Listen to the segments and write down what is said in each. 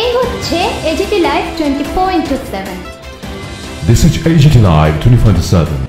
এই হচ্ছে AGT live 24/7। This is AGT Live 24/7.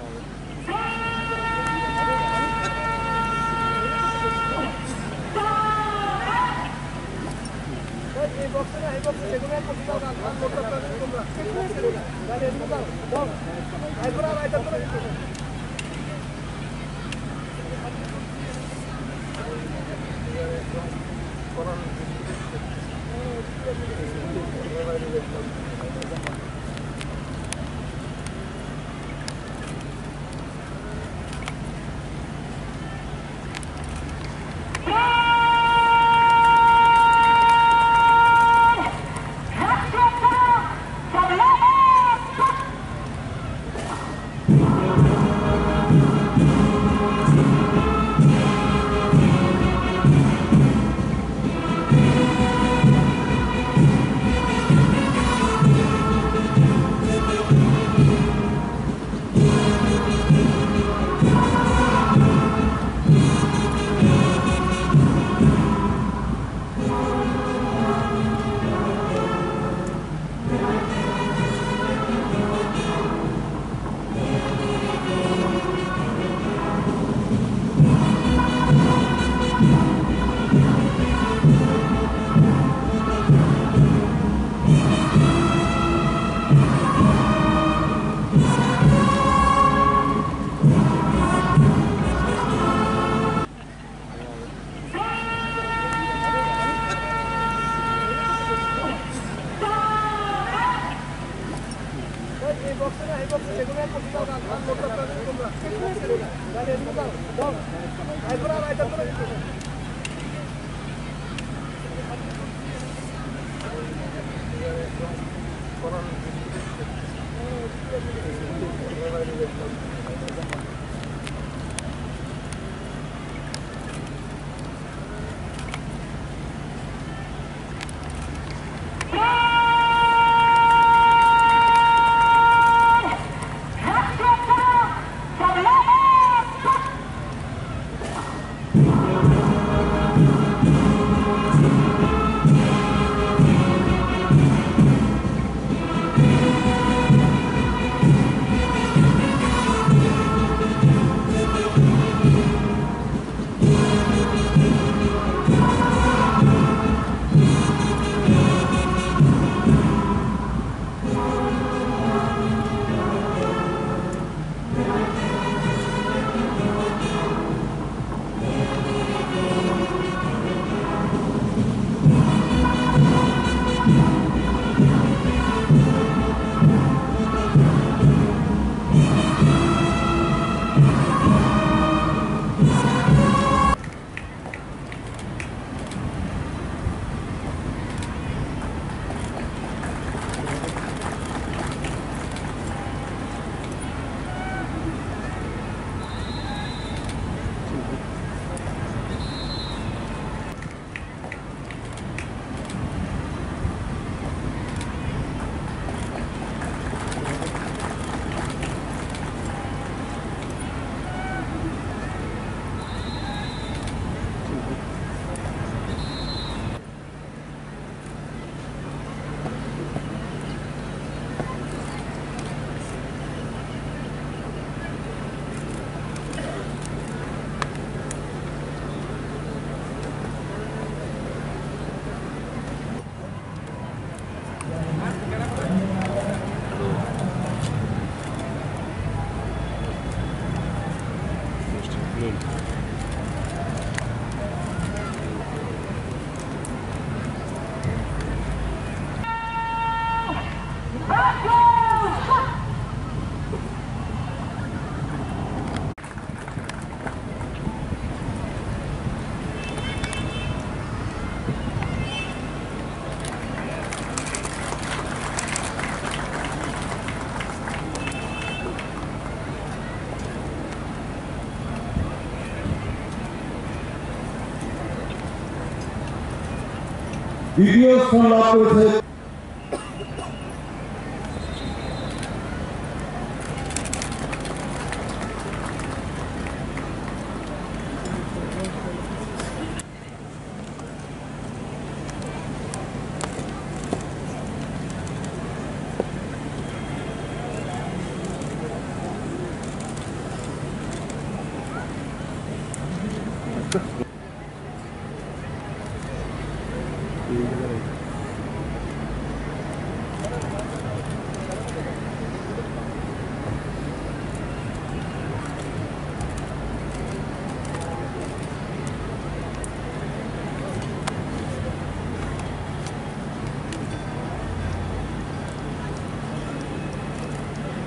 Video phone লাভ করেছে।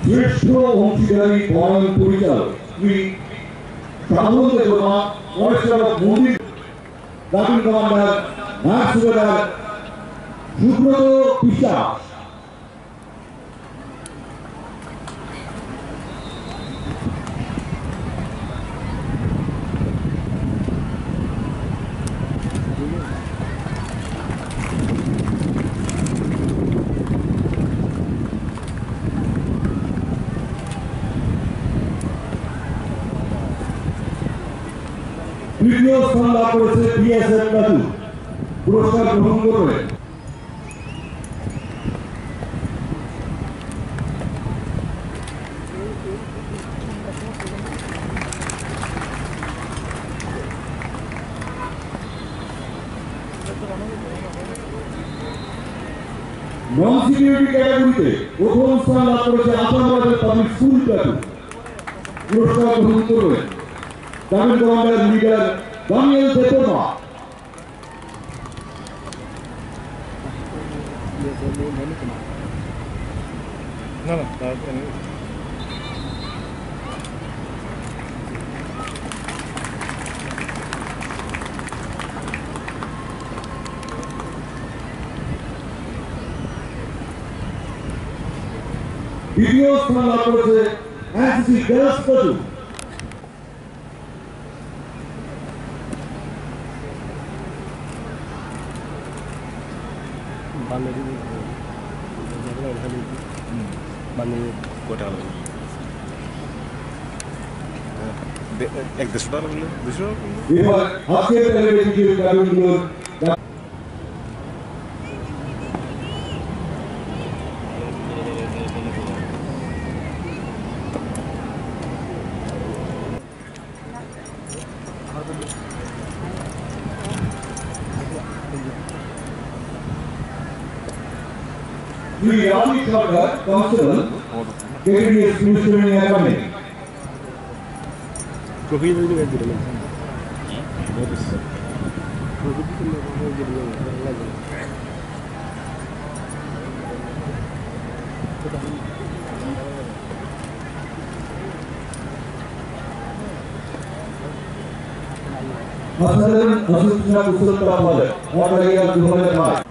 শ্রেষ্ঠ অংশীদারি বনায়ন পরিচালক শ্রী শ্রাবণ দেবনা, পরিচালক মন্দির, প্লাটুন কমান্ডার নায়ক সুবেদার সুব্রত বিশ্বাস। তৃতীয় স্থান লাভ করেছে বিএসএফ প্লাটুন, পুরস্কার গ্রহণ করবেন নন সিকিউরিটি ক্যাটাগরিতে প্রথম স্থান লাভ করেছে আসামবাদের পাবলিক স্কুল প্লাটুন, পুরস্কার গ্রহণ করবেন প্লাটুন কমান্ডার লিডার দানিয়েল দেবনা। দ্বিতীয় স্থান লাভ করেছে এনসিসি গার্লস প্লাটুন, এবার আজকের টেলিভিশন প্লাটুনগুলোর श्री रामी सरकार constable KDS police training academy. कभी नहीं गए थे बहुत अच्छा असाधारण असूचना कुशलता वाले और लगेगा 2005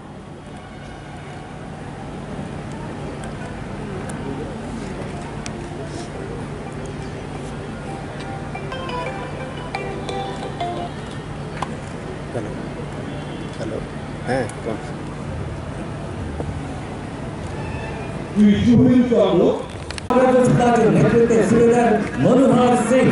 हेलो हैं कौन शुभिन चंद्र के नेतृत्व सूबेदार मनोहर सिंह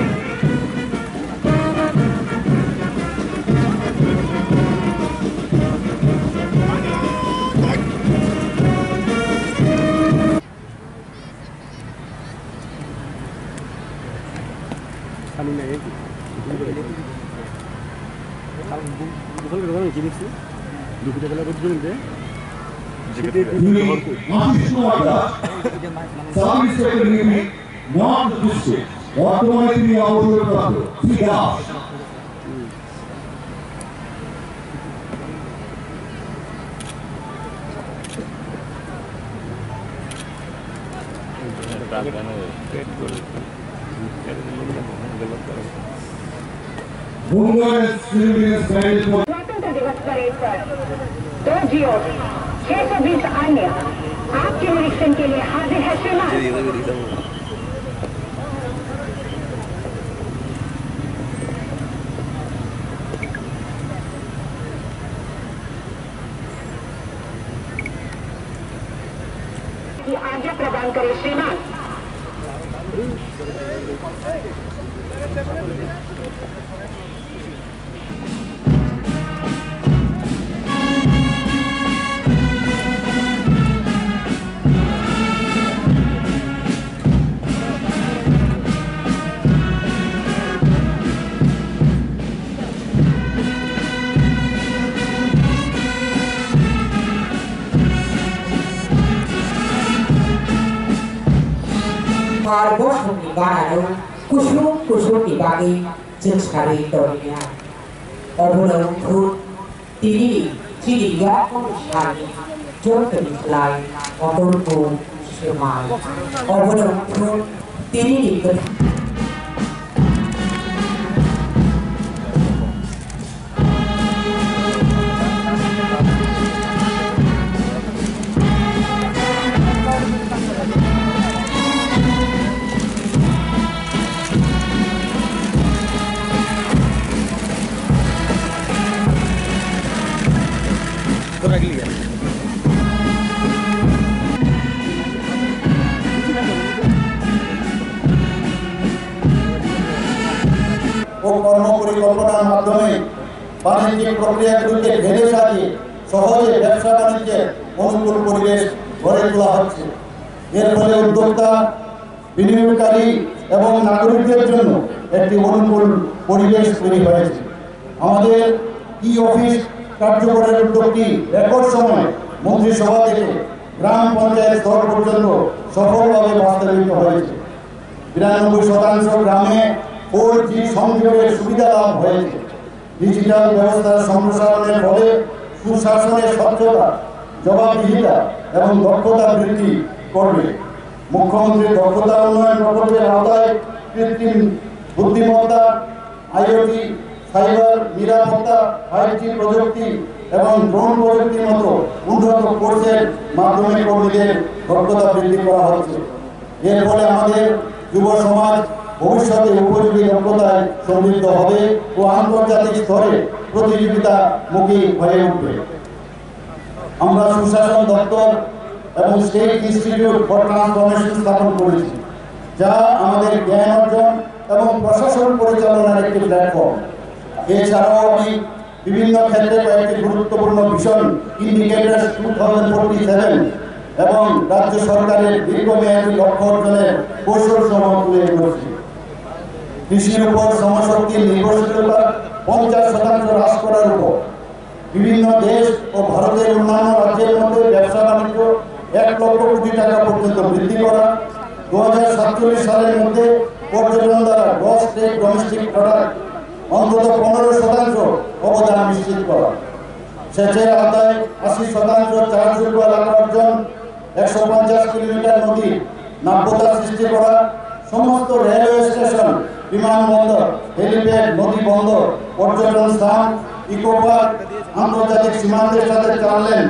स्वतंत्र दिवस परेड पर 2 जियो 620 अन्य आपके निरीक्षण के लिए हाजिर है श्रीमान। आज्ञा प्रदान करें श्रीमान। bos meninggalkan kusuk dibagi jeung sekali dorinya obrolan pun tini ciri ya kami jeung lain motor pun সময় অবলম্বন তিনি লিখতে ও কর্ম পরিকল্পনার মাধ্যমে বাণিজ্যিক প্রক্রিয়াগুলিকে ঢেলে সাজিয়ে সহজে ব্যবসা বাণিজ্যের অনুকূল পরিবেশ গড়ে তোলা হচ্ছে। এর ফলে উদ্যোক্তা, বিনিয়োগকারী এবং নাগরিকদের জন্য একটি অনুকূল পরিবেশ তৈরি হয়েছে। আমাদের অফিস কার্যকরের উদ্যোগটি রেকর্ড সময় মন্ত্রিসভা থেকে গ্রাম পঞ্চায়েত স্তর পর্যন্ত সফলভাবে বাস্তবায়িত হয়েছে। 92% গ্রামে 4G সংযোগের সুবিধা লাভ হয়েছে। ডিজিটাল ব্যবস্থার সম্প্রসারণের ফলে সুশাসনের স্বচ্ছতা, জবাবদিহিতা এবং দক্ষতা বৃদ্ধি করবে। মুখ্যমন্ত্রীর দক্ষতা উন্নয়ন প্রকল্পের আওতায় কৃত্রিম বুদ্ধিমত্তা, IoT, সাইবার নিরাপত্তা, 5G প্রযুক্তি এবং ড্রোন প্রযুক্তির মতো উন্নত কোর্সের মাধ্যমে কর্মীদের দক্ষতা বৃদ্ধি করা হচ্ছে। এর ফলে আমাদের যুব সমাজ ভবিষ্যতে উপযোগী দক্ষতায় সমৃদ্ধ হবে ও আন্তর্জাতিক স্তরে প্রতিযোগিতামুখী হয়ে উঠবে। আমরা সুশাসন দপ্তর এবং স্টেট ইনস্টিটিউট ফর ট্রান্সফরমেশন স্থাপন করেছি, যা আমাদের জ্ঞান অর্জন এবং প্রশাসন পরিচালনার একটি প্ল্যাটফর্ম। এছাড়াও আমি বিভিন্ন ক্ষেত্রে কয়েকটি গুরুত্বপূর্ণ ভিশন ইন্ডিকেটরস 2047 এবং রাজ্য সরকারের দীর্ঘমেয়াদী লক্ষ্য অর্জনের কৌশল সমূহ তুলে ধরেছি। কৃষির উপর শ্রমশক্তির নির্ভরশীলতা 50% হ্রাস করার উপর, বিভিন্ন দেশ ও ভারতের অন্যান্য রাজ্যের মধ্যে ব্যবসা বাণিজ্য 1 লক্ষ কোটি টাকা পর্যন্ত বৃদ্ধি করা, 2047 সালের মধ্যে পর্যটন দ্বারা গ্রস স্টেট ডোমেস্টিক প্রোডাক্ট অন্তত 15% অবদান নিশ্চিত করা, সেচের আওতায় 80% চাষযোগ্য এলাকা অর্জন, 150 কিলোমিটার নদী নাব্যতা সৃষ্টি করা, সমস্ত রেলওয়ে স্টেশন, বিমানবন্দর, হেলিপ্যাড, নদী বন্দর, পর্যটন স্থান, ইকো পার্ক, আন্তর্জাতিক সীমান্তের সাথে 4 লেন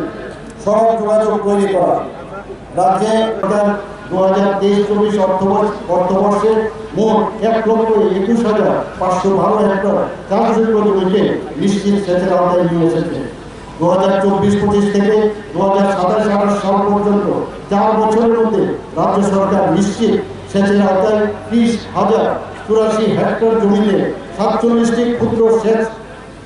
সড়ক যোগাযোগ তৈরি করা। রাজ্যে 2023-24 অর্থবর্ষে মোট 1,21,512 হেক্টর চাষযোগ্য জমিকে নিশ্চিত সেচের আওতায় নিয়ে এসেছে। 2024-25 থেকে 2027-28 সাল পর্যন্ত 4 বছরের মধ্যে রাজ্য সরকার নিশ্চিত সেচের আওতায় 30,084 হেক্টর জমিতে 47টি ক্ষুদ্র সেচ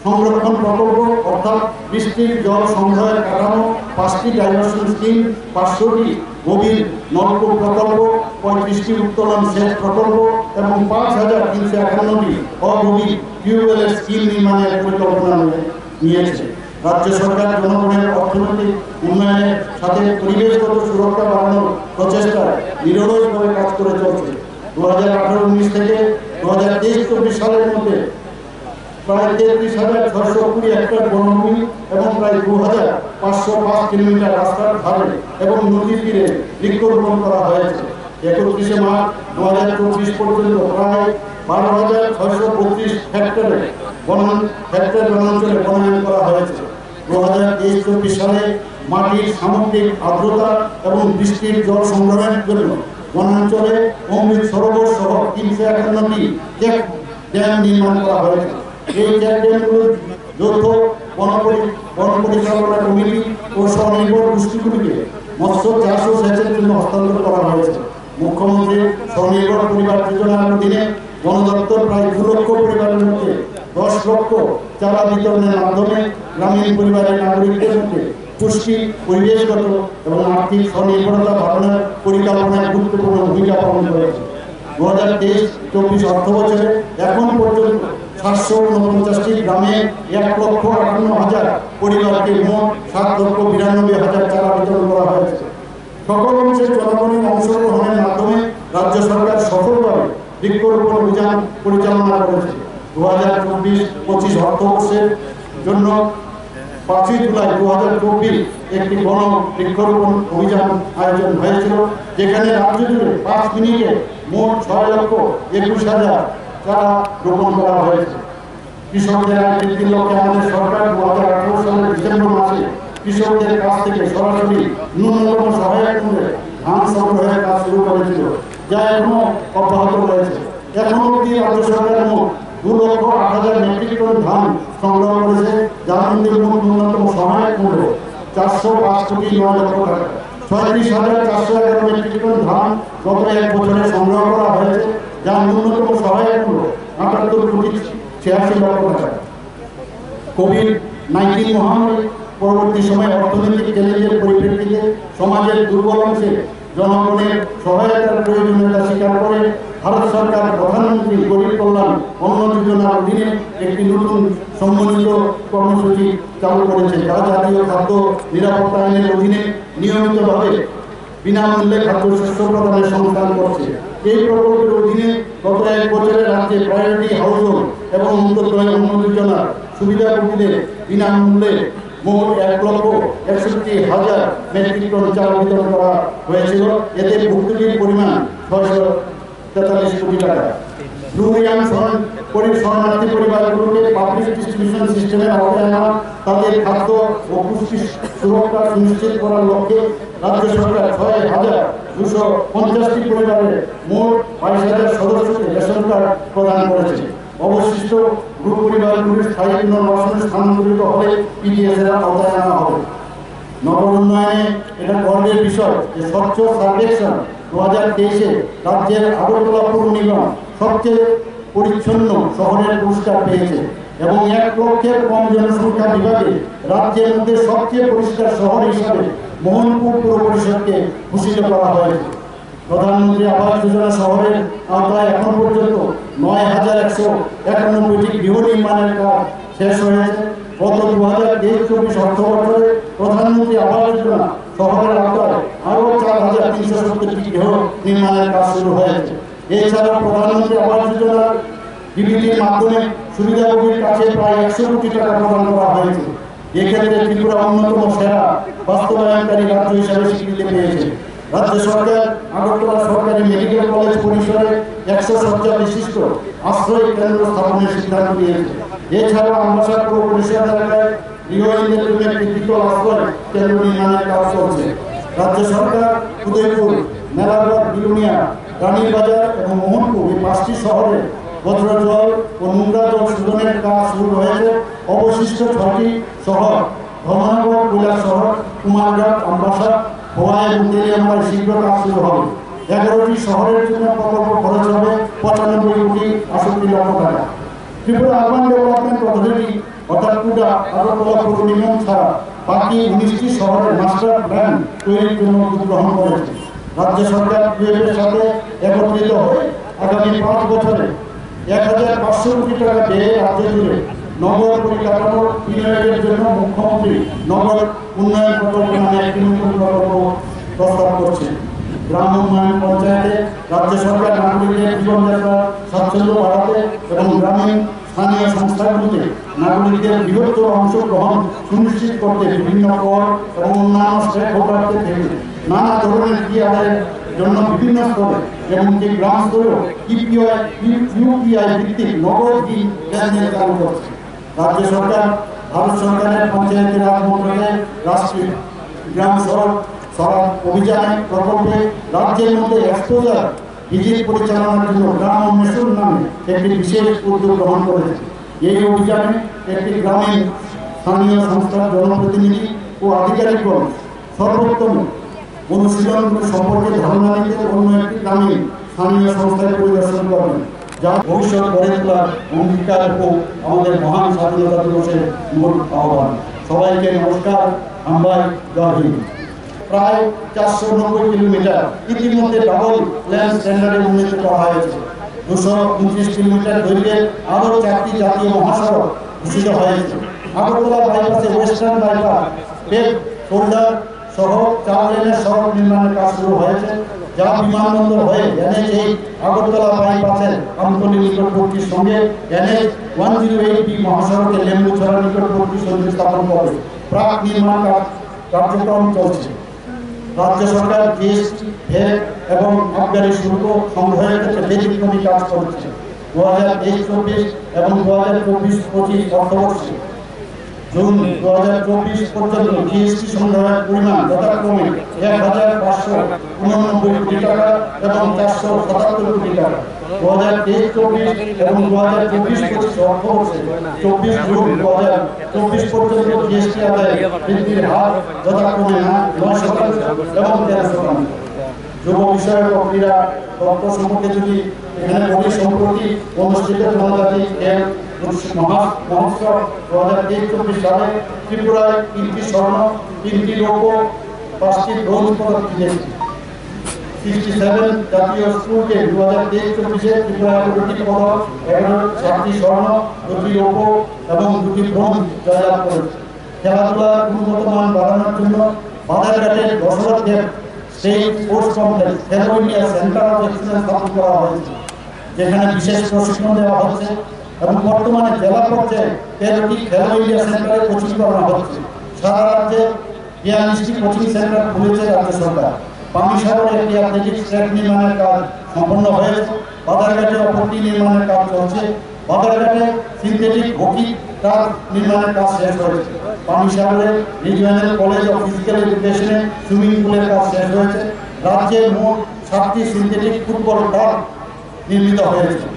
সংরক্ষণ প্রকল্প অর্থাৎ বৃষ্টির জল সংগ্রহের কাঠামো, 5টি ডাইভারশন স্কিম, 500টি গভীর নলকূপ প্রকল্প, 35টি উত্তোলন সেচ প্রকল্প এবং 5,351টি অগভীর টিউবওয়েলের স্কিম নির্মাণের পরিকল্পনা নিয়েছে। রাজ্য সরকার জনগণের অর্থনৈতিক উন্নয়নের সাথে পরিবেশগত সুরক্ষা বাড়ানোর প্রচেষ্টায় নিরলসভাবে কাজ করে চলছে। 2018-19 থেকে 2023-24 সালের মধ্যে প্রায় 33,620 হেক্টর বনভূমি এবং প্রায় 2,505 কিলোমিটার রাস্তার ধারে এবং নদীর তীরে বৃক্ষরোপণ করা হয়েছে। 31 মার্চ 2024 পর্যন্ত প্রায় 12,632 হেক্টরে বনাঞ্চলে বনায়ন করা হয়েছে। 2023-24 সালে মাটির সামগ্রিক আর্দ্রতা এবং বৃষ্টির জল সংগ্রহের জন্য বনাঞ্চলে অমৃত সরোবর সহ 351টি চেক ড্যাম নির্মাণ করা হয়েছে। এই চেক ড্যামগুলোর যৌথ বনপরিচালনা কমিটি ও স্বনির্ভর গোষ্ঠীগুলিকে মৎস্য চাষ ও সেচের জন্য হস্তান্তর করা হয়েছে। মুখ্যমন্ত্রীর স্বনির্ভর পরিবার যোজনার অধীনে বন দপ্তর প্রায় 2 লক্ষ পরিবারের মধ্যে 10 লক্ষ চারা বিতরণের মাধ্যমে গ্রামীণ পরিবারের নাগরিকদের মধ্যে পুষ্টি, পরিবেশগত এবং আর্থিক স্বনির্ভরতা বাড়ানোর পরিকল্পনায় গুরুত্বপূর্ণ ভূমিকা পালন করেছে। 2023-24 অর্থ বছরে এখন পর্যন্ত 749টি গ্রামে 1,58,000 পরিবারকে মোট 7,92,000 চারা বিতরণ করা হয়েছে। সকল অংশের জনগণের অংশগ্রহণের মাধ্যমে রাজ্য সরকার সফলভাবে বৃক্ষরোপণ অভিযান পরিচালনা করেছে। 2024-25 অর্থবর্ষের জন্য 5 জুলাই 2024 একটি গণ বৃক্ষরোপণ অভিযান আয়োজন হয়েছিল, যেখানে রাজ্য জুড়ে 5 মিনিটে মোট 6,21,000 চারা রোপণ করা হয়েছে। কৃষকদের আয় বৃদ্ধির লক্ষ্যে আমাদের সরকার 2018 সালের ডিসেম্বর মাসে কৃষকদের কাছ থেকে সরাসরি ন্যূনতম সহায়ক মূল্যে ধান সংগ্রহের কাজ শুরু করেছিল, যা এখনো অব্যাহত রয়েছে। এখন অবধি রাজ্য সরকার মোট 2,08,000 মেট্রিক টন ধান সংগ্রহ করেছে, যার মধ্যে মোট ন্যূনতম সহায়ক মূল্য 405,9,00,000 টাকা। 36,411 মেট্রিক টন ধান গত 1 বছরে সংগ্রহ করা হয়েছে, যার ন্যূনতম সহায়ক মূল্য 78,86,00,000 টাকা। কোভিড-19 মহামারী পরবর্তী সময়ে অর্থনৈতিক চ্যালেঞ্জের পরিপ্রেক্ষিতে সমাজের দুর্বল অংশে জনগণের সহায়তার প্রয়োজনীয়তা স্বীকার করে ভারত সরকার প্রধানমন্ত্রী গরিব কল্যাণ অন্ন যোজনার অধীনে একটি নতুন সম্মানিত কর্মসূচি চালু করেছে, যা জাতীয় খাদ্য নিরাপত্তা আইনের অধীনে নিয়মিতভাবে বিনামূল্যে খাদ্যশস্য প্রদানের সংস্থান করছে। এই প্রকল্পের অধীনে গত 1 বছরে রাজ্যে প্রায়োরিটি হাউসহোল্ড এবং অন্তর্দয় অন্ন যোজনার সুবিধাভোগীদের বিনামূল্যে মোট 1,61,000 মেট্রিক টন চাল বিতরণ করা হয়েছিল। এতে ভুক্তভোগীর পরিমাণ 643 কোটি টাকা। ব্লু ইয়াং শরণার্থী পরিবারগুলোকে পাবলিক ডিস্ট্রিবিউশন সিস্টেমের আওতায় আনা, তাদের খাদ্য ও পুষ্টি সুরক্ষা সুনিশ্চিত করার লক্ষ্যে রাজ্য সরকার 6,250টি পরিবারের মোট 22,000 সদস্যকে রেশন কার্ড প্রদান করেছে। অবশিষ্ট গ্রুপ পরিবারগুলির স্থায়ী পুনর্বাসনে স্থানান্তরিত হলে পিডিএস এর আওতায় আনা হবে। নগর উন্নয়নে এটা গর্বের বিষয় যে স্বচ্ছ সার্ভেক্ষণ 2023-এ রাজ্যের আগরতলা পৌর নিগম সবচেয়ে পরিচ্ছন্ন শহরের পুরস্কার পেয়েছে এবং 1 লক্ষের কম জনসংখ্যা বিভাগে রাজ্যের মধ্যে সবচেয়ে পরিষ্কার শহর হিসাবে মোহনপুর পৌর পরিষদকে ভূষিত করা হয়েছে। প্রধানমন্ত্রী আবাস যোজনা শহরের আওতায় এখন পর্যন্ত 9,191টি গৃহ নির্মাণের কাজ শেষ হয়েছে। গত 2023-24 অর্থ বছরে প্রধানমন্ত্রী আবাস যোজনা শহরের আওতায় আরও 4,370টি গৃহ নির্মাণের কাজ শুরু হয়েছে। এছাড়াও প্রধানমন্ত্রী আবাস যোজনার ডিবিটির মাধ্যমে সুবিধাভোগীর কাছে প্রায় 100 কোটি টাকা প্রদান করা হয়েছে। এক্ষেত্রে ত্রিপুরা অন্যতম সেরা বাস্তবায়নকারী রাজ্য হিসাবে স্বীকৃতি পেয়েছে। রাজ্য সরকার আগরতলা সরকারি মেডিকেল কলেজ পরিসরে 100 শয্যা বিশিষ্ট আশ্রয় কেন্দ্র স্থাপনের সিদ্ধান্ত নিয়েছে। এছাড়াও আমবাসা পৌর পরিষদ এলাকায় গৃহহীনদের একটি দ্বিতল আশ্রয় কেন্দ্র নির্মাণের কাজ চলছে। রাজ্য সরকার উদয়পুর, মেলাঘর, বিলুনিয়া, রানীর বাজার এবং মোহনপুর এই 5টি শহরে বজ্র জল ও নোংরা জল শোধনের কাজ শুরু হয়েছে। অবশিষ্ট 6টি শহর ধর্মনগর, কৈলাসহর, কুমারঘাট, আমবাসা, ভোয়া এবং তেলিয়ামুড়ায় শীঘ্র কাজ শুরু হবে। 11টি শহরের জন্য প্রকল্প খরচ হবে 95,68,00,000 টাকা। ত্রিপুরা আরবান ডেভেলপমেন্ট অথরিটি অর্থাৎ টুডা আগরতলা পৌর নিগম ছাড়া বাকি 19টি শহরের মাস্টার প্ল্যান তৈরির জন্য উদ্যোগ গ্রহণ করেছে। রাজ্য সরকার পিএফের সাথে একত্রিত হয়ে আগামী 5 বছরে 1,500 কোটি টাকা ব্যয়ে রাজ্য জুড়ে নগর পরিকাঠামো বিনিয়োগের জন্য মুখ্যমন্ত্রী নগর উন্নয়ন প্রকল্প নামে একটি নতুন প্রকল্প প্রস্তাব করছে। গ্রাম উন্নয়ন পঞ্চায়েতে রাজ্য সরকার নাগরিকদের জীবনযাত্রা স্বাচ্ছন্দ্য বাড়াতে এবং গ্রামীণ স্থানীয় সংস্থাগুলিতে নাগরিকদের বৃহত্তর অংশগ্রহণ সুনিশ্চিত করতে বিভিন্ন কর এবং অন্যান্য স্টেক হোল্ডারদের থেকে নানা ধরনের পিআরের জন্য বিভিন্ন স্তরে এমনকি গ্রাম স্তরেও ইউপিআই ভিত্তিক নগদ ঋণ লেনদেন চালু করছে। রাজ্য সরকার ভারত সরকারের পঞ্চায়েতি রাজ মন্ত্রণালয়ের রাষ্ট্রীয় গ্রাম সড়ক অভিযান প্রকল্পে রাজ্যের মধ্যে এক্সপোজার ভিজিট পরিচালনার জন্য গ্রাম অন্বেষণ নামে একটি বিশেষ উদ্যোগ গ্রহণ করেছে। এই অভিযানে একটি গ্রামীণ স্থানীয় সংস্থার জনপ্রতিনিধি ও আধিকারিকগণ সর্বোত্তম অনুশীলনগুলি সম্পর্কে ধারণা নিতে অন্য একটি গ্রামীণ স্থানীয় সংস্থায় পরিদর্শন করবেন, যা ভবিষ্যৎ গড়ে তোলার অঙ্গীকার ও আমাদের মহান স্বাধীনতা দিবসের মূল আহ্বান। সবাইকে নমস্কার, আমবাই, জয় হিন্দ। প্রায় 490 কিলোমিটার ইতিমধ্যে ডাবল লেন স্ট্যান্ডার্ডে উন্নীত করা হয়েছে। 229 কিলোমিটার দৈর্ঘ্যের আরও 4টি জাতীয় মহাসড়ক ঘোষিত হয়েছে। আগরতলা বাইপাসে ওয়েস্টার্ন বাইপাস, পেপ ফোল্ডার সহ 4 লেনের সড়ক নির্মাণের কাজ শুরু হয়েছে, যা বিমানবন্দর হয়ে NH8 আগরতলা বাইপাসের আমতলী নিকটবর্তীর সঙ্গে NH108B মহাসড়কের লেম্বুছড়া নিকটবর্তী সংযোগ স্থাপন করে। প্রাক নির্মাণ কার্যক্রম চলছে। রাজ্য সরকার জিএসটি, ভ্যাট এবং আবগারি শুল্ক সংগ্রহের ক্ষেত্রে ব্যতিক্রমী কাজ করছে। 2023-24 এবং 2024-25 অর্থবর্ষে জুন 2024 পর্যন্ত জিএসটি সংগ্রহের পরিমাণ যথাক্রমে 1,589 কোটি টাকা এবং 477 কোটি টাকা। 2023-24 এবং 2024-25 অর্থবর্ষে 24 জুন 2024 পর্যন্ত জিএসটি আদায় বৃদ্ধির হার যথাক্রমে 9% এবং 13%। যুব বিষয়ক ও ক্রীড়া তথ্য সম্পর্কে যদি এখানে বলি, সম্প্রতি অনুষ্ঠিত জনজাতি খেল মহোৎসব 2023-24 সালে ত্রিপুরায় 3টি স্বর্ণ, 3টি রৌপ্য, 5টি ব্রোঞ্জ পদক জিতেছে। 67 জাতীয় স্কুলকে 2023-24 ত্রিপুরায় 2টি পদক, 7টি স্বর্ণ, 2টি রৌপ্য এবং 2টি ব্রোঞ্জ জয়লাভ করেছে। খেলাধুলার গুণগত মান বাড়ানোর জন্য বাধারঘাটের দশরথ দেব স্টেট স্পোর্টস কমপ্লেক্স খেলো ইন্ডিয়া সেন্টার অফ এক্সিলেন্স স্থাপন করা হয়েছে, যেখানে বিশেষ প্রশিক্ষণ দেওয়া হচ্ছে এবং বর্তমানে জেলা পর্যায়ে 13টি খেলো ইন্ডিয়া সেন্টারে কোচিং করানো হচ্ছে। সারা রাজ্যে 42টি কোচিং সেন্টার খুলেছে রাজ্য সরকার। পানিসাগরে একটি অ্যাথলেটিক্স ট্র্যাক নির্মাণের কাজ সম্পন্ন হয়েছে। বাধারঘাটে অপরটি নির্মাণের কাজ চলছে। বাধারঘাটে সিনথেটিক হকি ট্র্যাক নির্মাণের কাজ শেষ হয়েছে। পানিসাগরে রিজিওনাল কলেজ অফ ফিজিক্যাল এডুকেশনে সুইমিং পুলের কাজ শেষ হয়েছে। রাজ্যে মোট 7টি সিনথেটিক ফুটবল ট্র্যাক নির্মিত হয়েছে।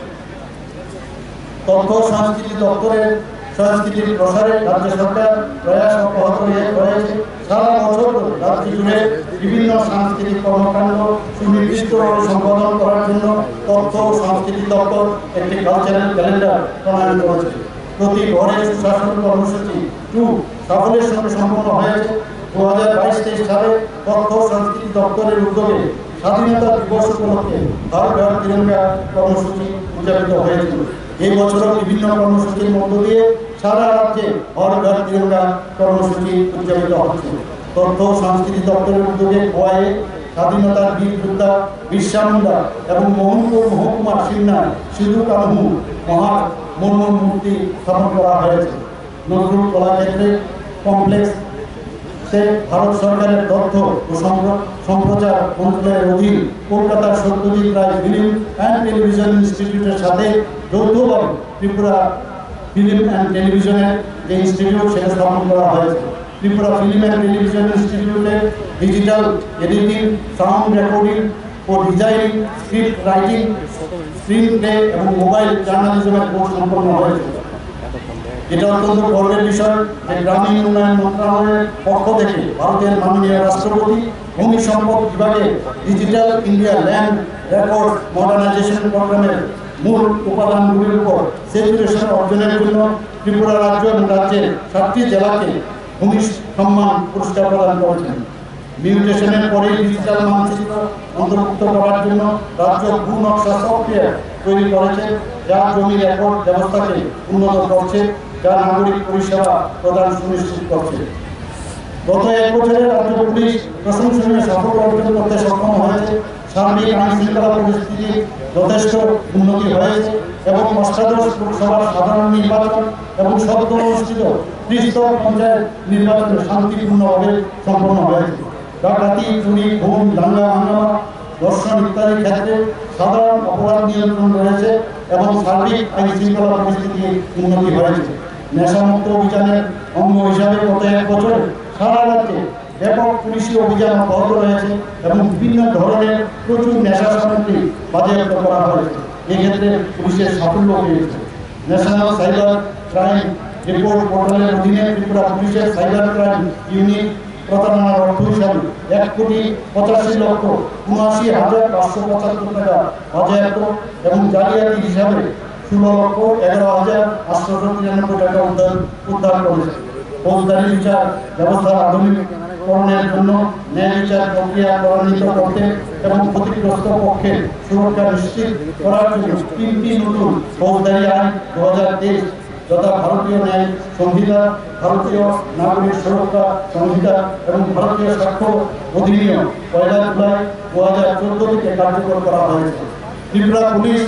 তথ্য সংস্কৃতি দপ্তরের সংস্কৃতির প্রসারে রাজ্য সরকার প্রয়াস অব্যাহত রয়েছে। সারা বছর রাজ্য জুড়ে বিভিন্ন সাংস্কৃতিক কর্মকাণ্ড সুনির্দিষ্টভাবে সম্পাদন করার জন্য তথ্য সংস্কৃতি দপ্তর একটি কালচারাল ক্যালেন্ডার প্রণয়ন করেছে। প্রতি ঘরে সুশাসন কর্মসূচি 2 সাফল্যের সঙ্গে সম্পন্ন হয়েছে। 2022-23 সালে তথ্য সংস্কৃতি দপ্তরের উদ্যোগে স্বাধীনতা দিবস উপলক্ষে হর ঘর তিরঙ্গা কর্মসূচি উদযাপিত হয়েছিল। এই বছরও বিভিন্ন কর্মসূচির মধ্য দিয়ে সারা রাজ্যে হর ঘর তিরঙ্গা কর্মসূচি উদযাপিত হচ্ছে। তথ্য সংস্কৃতি দপ্তরের উদ্যোগে গোয়ায় স্বাধীনতার বীর যোদ্ধা বিরসা মুন্ডা এবং মোহনপুর মহকুমার সিন্নায় সিধু কানহু মহামূর্তির মূর্তি স্থাপন করা হয়েছে। নজরুল কলাক্ষেত্রে কমপ্লেক্স ভারত সরকারের তথ্য ও সম্প্রচার মন্ত্রণালয়ের অধীন কলকাতার Satyajit Ray film and television ইনস্টিটিউটের সাথে যৌথভাবে ত্রিপুরা ফিল্ম অ্যান্ড টেলিভিশনের যে ইনস্টিটিউট সেটা স্থাপন করা হয়েছে। ত্রিপুরা ফিল্ম অ্যান্ড টেলিভিশন ইনস্টিটিউটে ডিজিটাল এডিটিং, সাউন্ড রেকর্ডিং ও designing, script writing, screen play এবং মোবাইল জার্নালিজমের কোর্স সম্পন্ন হয়েছে। এটা অত্যন্ত গর্বের বিষয় যে গ্রামীণ উন্নয়ন মন্ত্রণালয়ের পক্ষ থেকে ভারতের মাননীয় রাষ্ট্রপতি ভূমি সম্পদ বিভাগে digital India land record modernisation প্রোগ্রামের মূল উপাদানগুলির উপর স্যাচুরেশন অর্জনের জন্য ত্রিপুরা রাজ্য এবং রাজ্যের 7টি জেলাকে ভূমি সম্মান পুরস্কার প্রদান করেছেন। মিউটেশনের পরে ডিজিটাল মানচিত্র অন্তর্ভুক্ত করার জন্য রাজ্য ভূ নকশা সফটওয়্যার তৈরি করেছে, যা জমি রেকর্ড ব্যবস্থাকে উন্নত করছে, যা নাগরিক পরিষেবা প্রদান সুনিশ্চিত করছে। গত 1 বছরে রাজ্য পুলিশ প্রশংসনীয় সাফল্য অর্জন করতে সক্ষম হয়েছে। সার্বিক আইন শৃঙ্খলা পরিস্থিতির যথেষ্ট উন্নতি হয়েছে এবং অষ্টাদশ লোকসভার সাধারণ নির্বাচন এবং সদ্য অনুষ্ঠিত ত্রিস্তর পঞ্চায়েত নির্বাচন শান্তিপূর্ণভাবে সম্পন্ন হয়েছে। ডাকাতি, চুরি, খুন, দাঙ্গা হাঙ্গামা, ধর্ষণ ইত্যাদি ক্ষেত্রে সাধারণ অপরাধ নিয়ন্ত্রণ রয়েছে এবং সার্বিক আইন শৃঙ্খলা পরিস্থিতির উন্নতি হয়েছে। নেশামুক্ত অভিযানের অঙ্গ হিসাবে গত 1 বছরে সারা রাজ্যে ব্যাপক পুলিশি অভিযান অব্যাহত রয়েছে এবং বিভিন্ন ধরনের প্রচুর নেশা সামগ্রী বাজেয়াপ্ত করা হয়েছে। এক্ষেত্রে পুলিশের সাফল্য পেয়েছে। ন্যাশনাল সাইবার ক্রাইম রিপোর্ট পোর্টালের অধীনে ত্রিপুরা পুলিশের সাইবার ক্রাইম ইউনিট প্রতারণার অর্থ হিসাবে 1,85,79,575 টাকা বাজেয়াপ্ত এবং জালিয়াতি হিসাবে 16,11,893 টাকা উদ্ধার করেছে। ফৌজদারি বিচার ব্যবস্থার আধুনিকরণের জন্য ন্যায় বিচার প্রক্রিয়া ত্বরান্বিত করতে এবং ক্ষতিগ্রস্ত পক্ষে সুরক্ষা নিশ্চিত করার জন্য 3টি নতুন ফৌজদারি আইন 2023 যথা ভারতীয় ন্যায় সংহিতা, ভারতীয় নাগরিক সুরক্ষা সংহিতা এবং ভারতীয় সাক্ষ্য অধিনিয়ম 1 জুলাই 2014 থেকে কার্যকর করা হয়েছে। ত্রিপুরা পুলিশ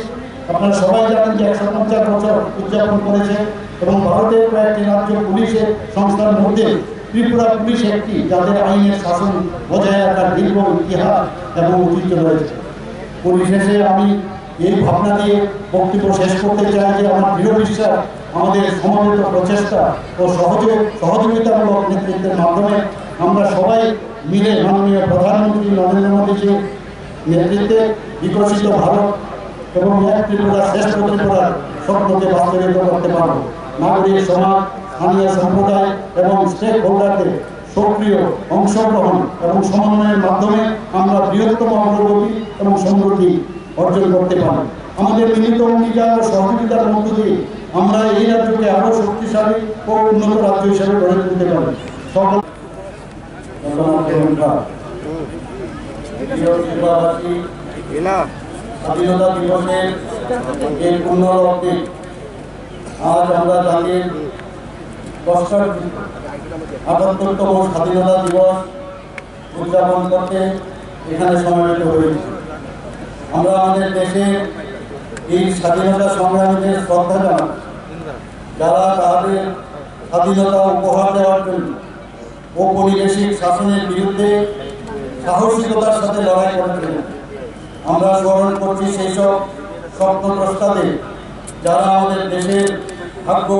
আপনারা সবাই জানেন যে 150 বছর উদযাপন করেছে এবং ভারতের কয়েকটি রাজ্য পুলিশের সংস্থার মধ্যে ত্রিপুরা পুলিশ একটি যাদের আইনের শাসন বজায় রাখার দীর্ঘ ইতিহাস এবং ঐতিহ্য রয়েছে। পরিশেষে আমি এই ভাবনা দিয়ে বক্তব্য শেষ করতে চাই যে আমার দৃঢ় বিশ্বাস আমাদের সমন্বিত প্রচেষ্টা ও সহযোগিতামূলক নেতৃত্বের মাধ্যমে আমরা সবাই মিলে মাননীয় প্রধানমন্ত্রী নরেন্দ্র মোদীজির নেতৃত্বে বিকশিত ভারত এবং এক ত্রিপুরা শ্রেষ্ঠ ত্রিপুরার স্বপ্নকে বাস্তবায়িত করতে পারব। নাগরিক সমাজ, স্থানীয় সম্প্রদায় এবং স্টেক হোল্ডারদের সক্রিয় অংশগ্রহণ এবং সমন্বয়ের মাধ্যমে আমরা বৃহত্তম অগ্রগতি এবং সমৃদ্ধি অর্জন করতে পারি। আমাদের মিলিত অঙ্গীকার ও সহযোগিতার মধ্য দিয়ে আমরা এই রাজ্যকে আরো শক্তিশালী ও উন্নত রাজ্য হিসেবে গড়ে তুলতে পারি। স্বাধীনতা দিবসের এই পূর্ণলগ্নে আজ আমরা জাতির ৭৮তম স্বাধীনতা দিবস উদযাপন করতে এখানে সমবেত হয়েছি। আমরা আমাদের দেশের এই স্বাধীনতা সংগ্রামীদের শ্রদ্ধা জানাই, যারা তাদের স্বাধীনতা উপহার দেওয়ার জন্য ঔপনিবেশিক শাসনের বিরুদ্ধে সাহসিকতার সাথে লড়াই করেছিলেন। আমরা স্মরণ করছি সেই সব স্বপ্নদ্রষ্টাদের যারা আমাদের দেশের ভাগ্য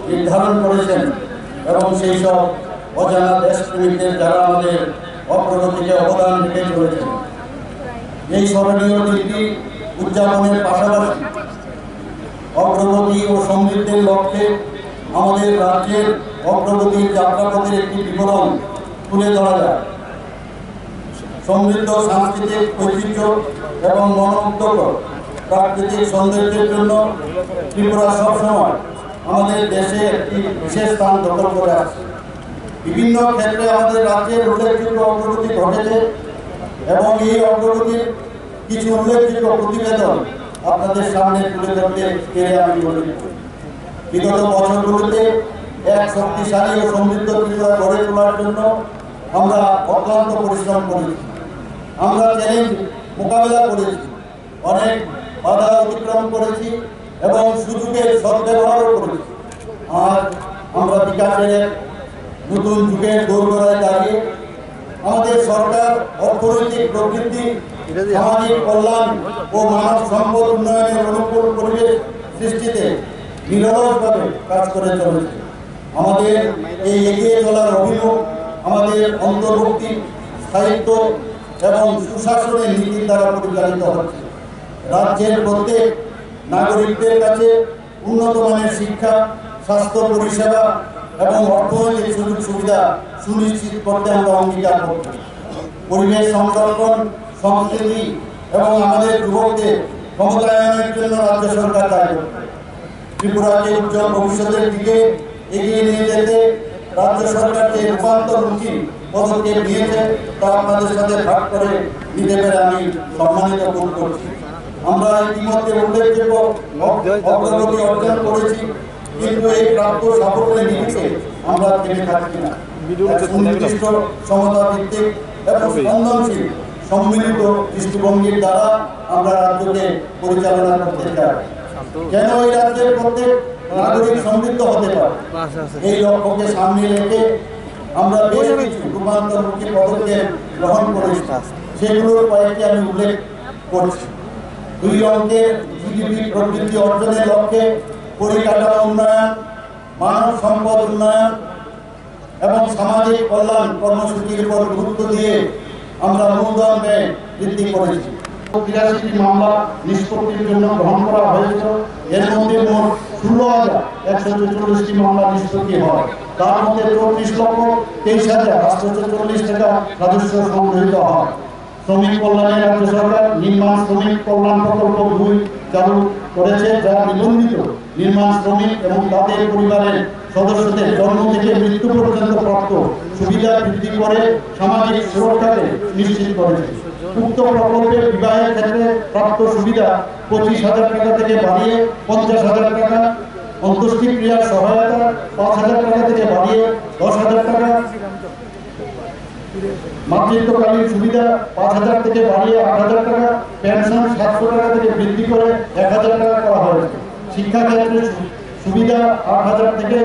নির্ধারণ করেছেন এবং সেই সব অজানা দেশপ্রেমিকদের যারা আমাদের অগ্রগতিকে অবদান রেখে চলেছেন। এই স্মরণীয় দিনটি উদযাপনের পাশাপাশি অগ্রগতি ও সমৃদ্ধির লক্ষ্যে আমাদের রাজ্যের অগ্রগতির যাত্রাপথের একটি বিবরণ তুলে ধরা যায়। সমৃদ্ধ সাংস্কৃতিক ঐতিহ্য এবং মনোমুগ্ধকর প্রাকৃতিক সৌন্দর্যের জন্য ত্রিপুরা সবসময় আমাদের দেশে একটি বিশেষ স্থান দখল করে আছে। বিভিন্ন ক্ষেত্রে আমাদের রাজ্যের উল্লেখযোগ্য অগ্রগতি ঘটেছে এবং এই অগ্রগতির কিছু উল্লেখযোগ্য প্রতিবেদন আপনাদের সামনে তুলে ধরতে পেরে আমি গর্বিত। বিগত বছরগুলোতে এক শক্তিশালী ও সমৃদ্ধ ত্রিপুরা গড়ে তোলার জন্য আমরা অক্লান্ত পরিশ্রম করেছি। আমরা চ্যালেঞ্জ মোকাবেলা করেছি, অনেক বাধা অতিক্রম করেছি এবং সুযোগের সদ্ব্যবহারও করেছি। আজ আমরা বিকাশের নতুন যুগের দোরগোড়ায় দাঁড়িয়ে আমাদের সরকার অর্থনৈতিক প্রবৃদ্ধি, সামাজিক কল্যাণ ও মানব সম্পদ উন্নয়নের অনুকূল পরিবেশ সৃষ্টিতে নিরলসভাবে কাজ করে চলেছে। আমাদের এই এগিয়ে চলার অভিমুখ আমাদের অন্তর্ভুক্তি, স্থায়িত্ব এবং সুশাসনের নীতির দ্বারা পরিচালিত হচ্ছে। রাজ্যের প্রত্যেক নাগরিকদের কাছে উন্নত মানের শিক্ষা, স্বাস্থ্য পরিষেবা এবং অর্থনৈতিক সুযোগ সুবিধা সুনিশ্চিত করতে আমরা অঙ্গীকার করছি। পরিবেশ সংরক্ষণ, সংস্কৃতি এবং আমাদের যুবকদের ক্ষমতায়নের জন্য রাজ্য সরকার দায়ী। ত্রিপুরাকে উজ্জ্বল ভবিষ্যতের দিকে এগিয়ে নিয়ে যেতে রাজ্য সরকার যে রূপান্তরমুখী পদক্ষেপ নিয়েছে তা আপনাদের সাথে ভাগ করে নিতে পেরে আমি সম্মানিত বোধ করছি। আমরা ইতিমধ্যে উল্লেখযোগ্য অগ্রগতি অর্জন করেছি, কিন্তু এই প্রাপ্ত সাফল্যের নিরিখে আমরা থেমে থাকছি না। সুনির্দিষ্ট সমতা ভিত্তিক এবং স্পন্দনশীল সম্মিলিত দৃষ্টিভঙ্গির দ্বারা আমরা রাজ্যকে পরিচালনা করতে চাই। কেন এই রাজ্যের প্রত্যেক নাগরিক সমৃদ্ধ হতে পারে, এই লক্ষ্যকে সামনে রেখে আমরা বেশ কিছু রূপান্তরমুখী পদক্ষেপ গ্রহণ করেছি। সেগুলোর কয়েকটি আমি উল্লেখ করছি। 2 অঙ্কের জিডিপি প্রবৃদ্ধি অর্জনের লক্ষ্যে পরিকাঠামো উন্নয়ন, মানব সম্পদ উন্নয়ন এবং সামাজিক কল্যাণ কর্মসূচির উপর গুরুত্ব দিয়ে আমরা মূলধন ব্যয় বৃদ্ধি করেছি। 83টি মামলা নিষ্পত্তির জন্য গ্রহণ করা হয়েছিল। এর মধ্যে মোট 16,144টি মামলা নিষ্পত্তি হয়। তার মধ্যে 34,23,844 টাকা রাজস্ব সংগৃহীত হয়। শ্রমিক কল্যাণে রাজ্য সরকার নির্মাণ শ্রমিক কল্যাণ প্রকল্প 2 চালু করেছে, যা নিবন্ধিত নির্মাণ শ্রমিক এবং তাদের পরিবারের সদস্যদের জন্ম থেকে মৃত্যু পর্যন্ত প্রাপ্ত সুবিধা বৃদ্ধি করে সামাজিক সুরক্ষাকে নিশ্চিত করেছে। উক্ত প্রকল্পের বিবাহের ক্ষেত্রে প্রাপ্ত সুবিধা 25,000 টাকা থেকে বাড়িয়ে 50,000 টাকা, অন্ত্যেষ্টিক্রিয়ার সহায়তা 5,000 টাকা থেকে বাড়িয়ে 10,000 টাকা, মাতৃত্বকালীন সুবিধা 5,000 থেকে বাড়িয়ে 8,000 টাকা, পেনশন 700 টাকা থেকে বৃদ্ধি করে 1,000 টাকা করা হয়েছে। শিক্ষাক্ষেত্রে সুবিধা 8,000 থেকে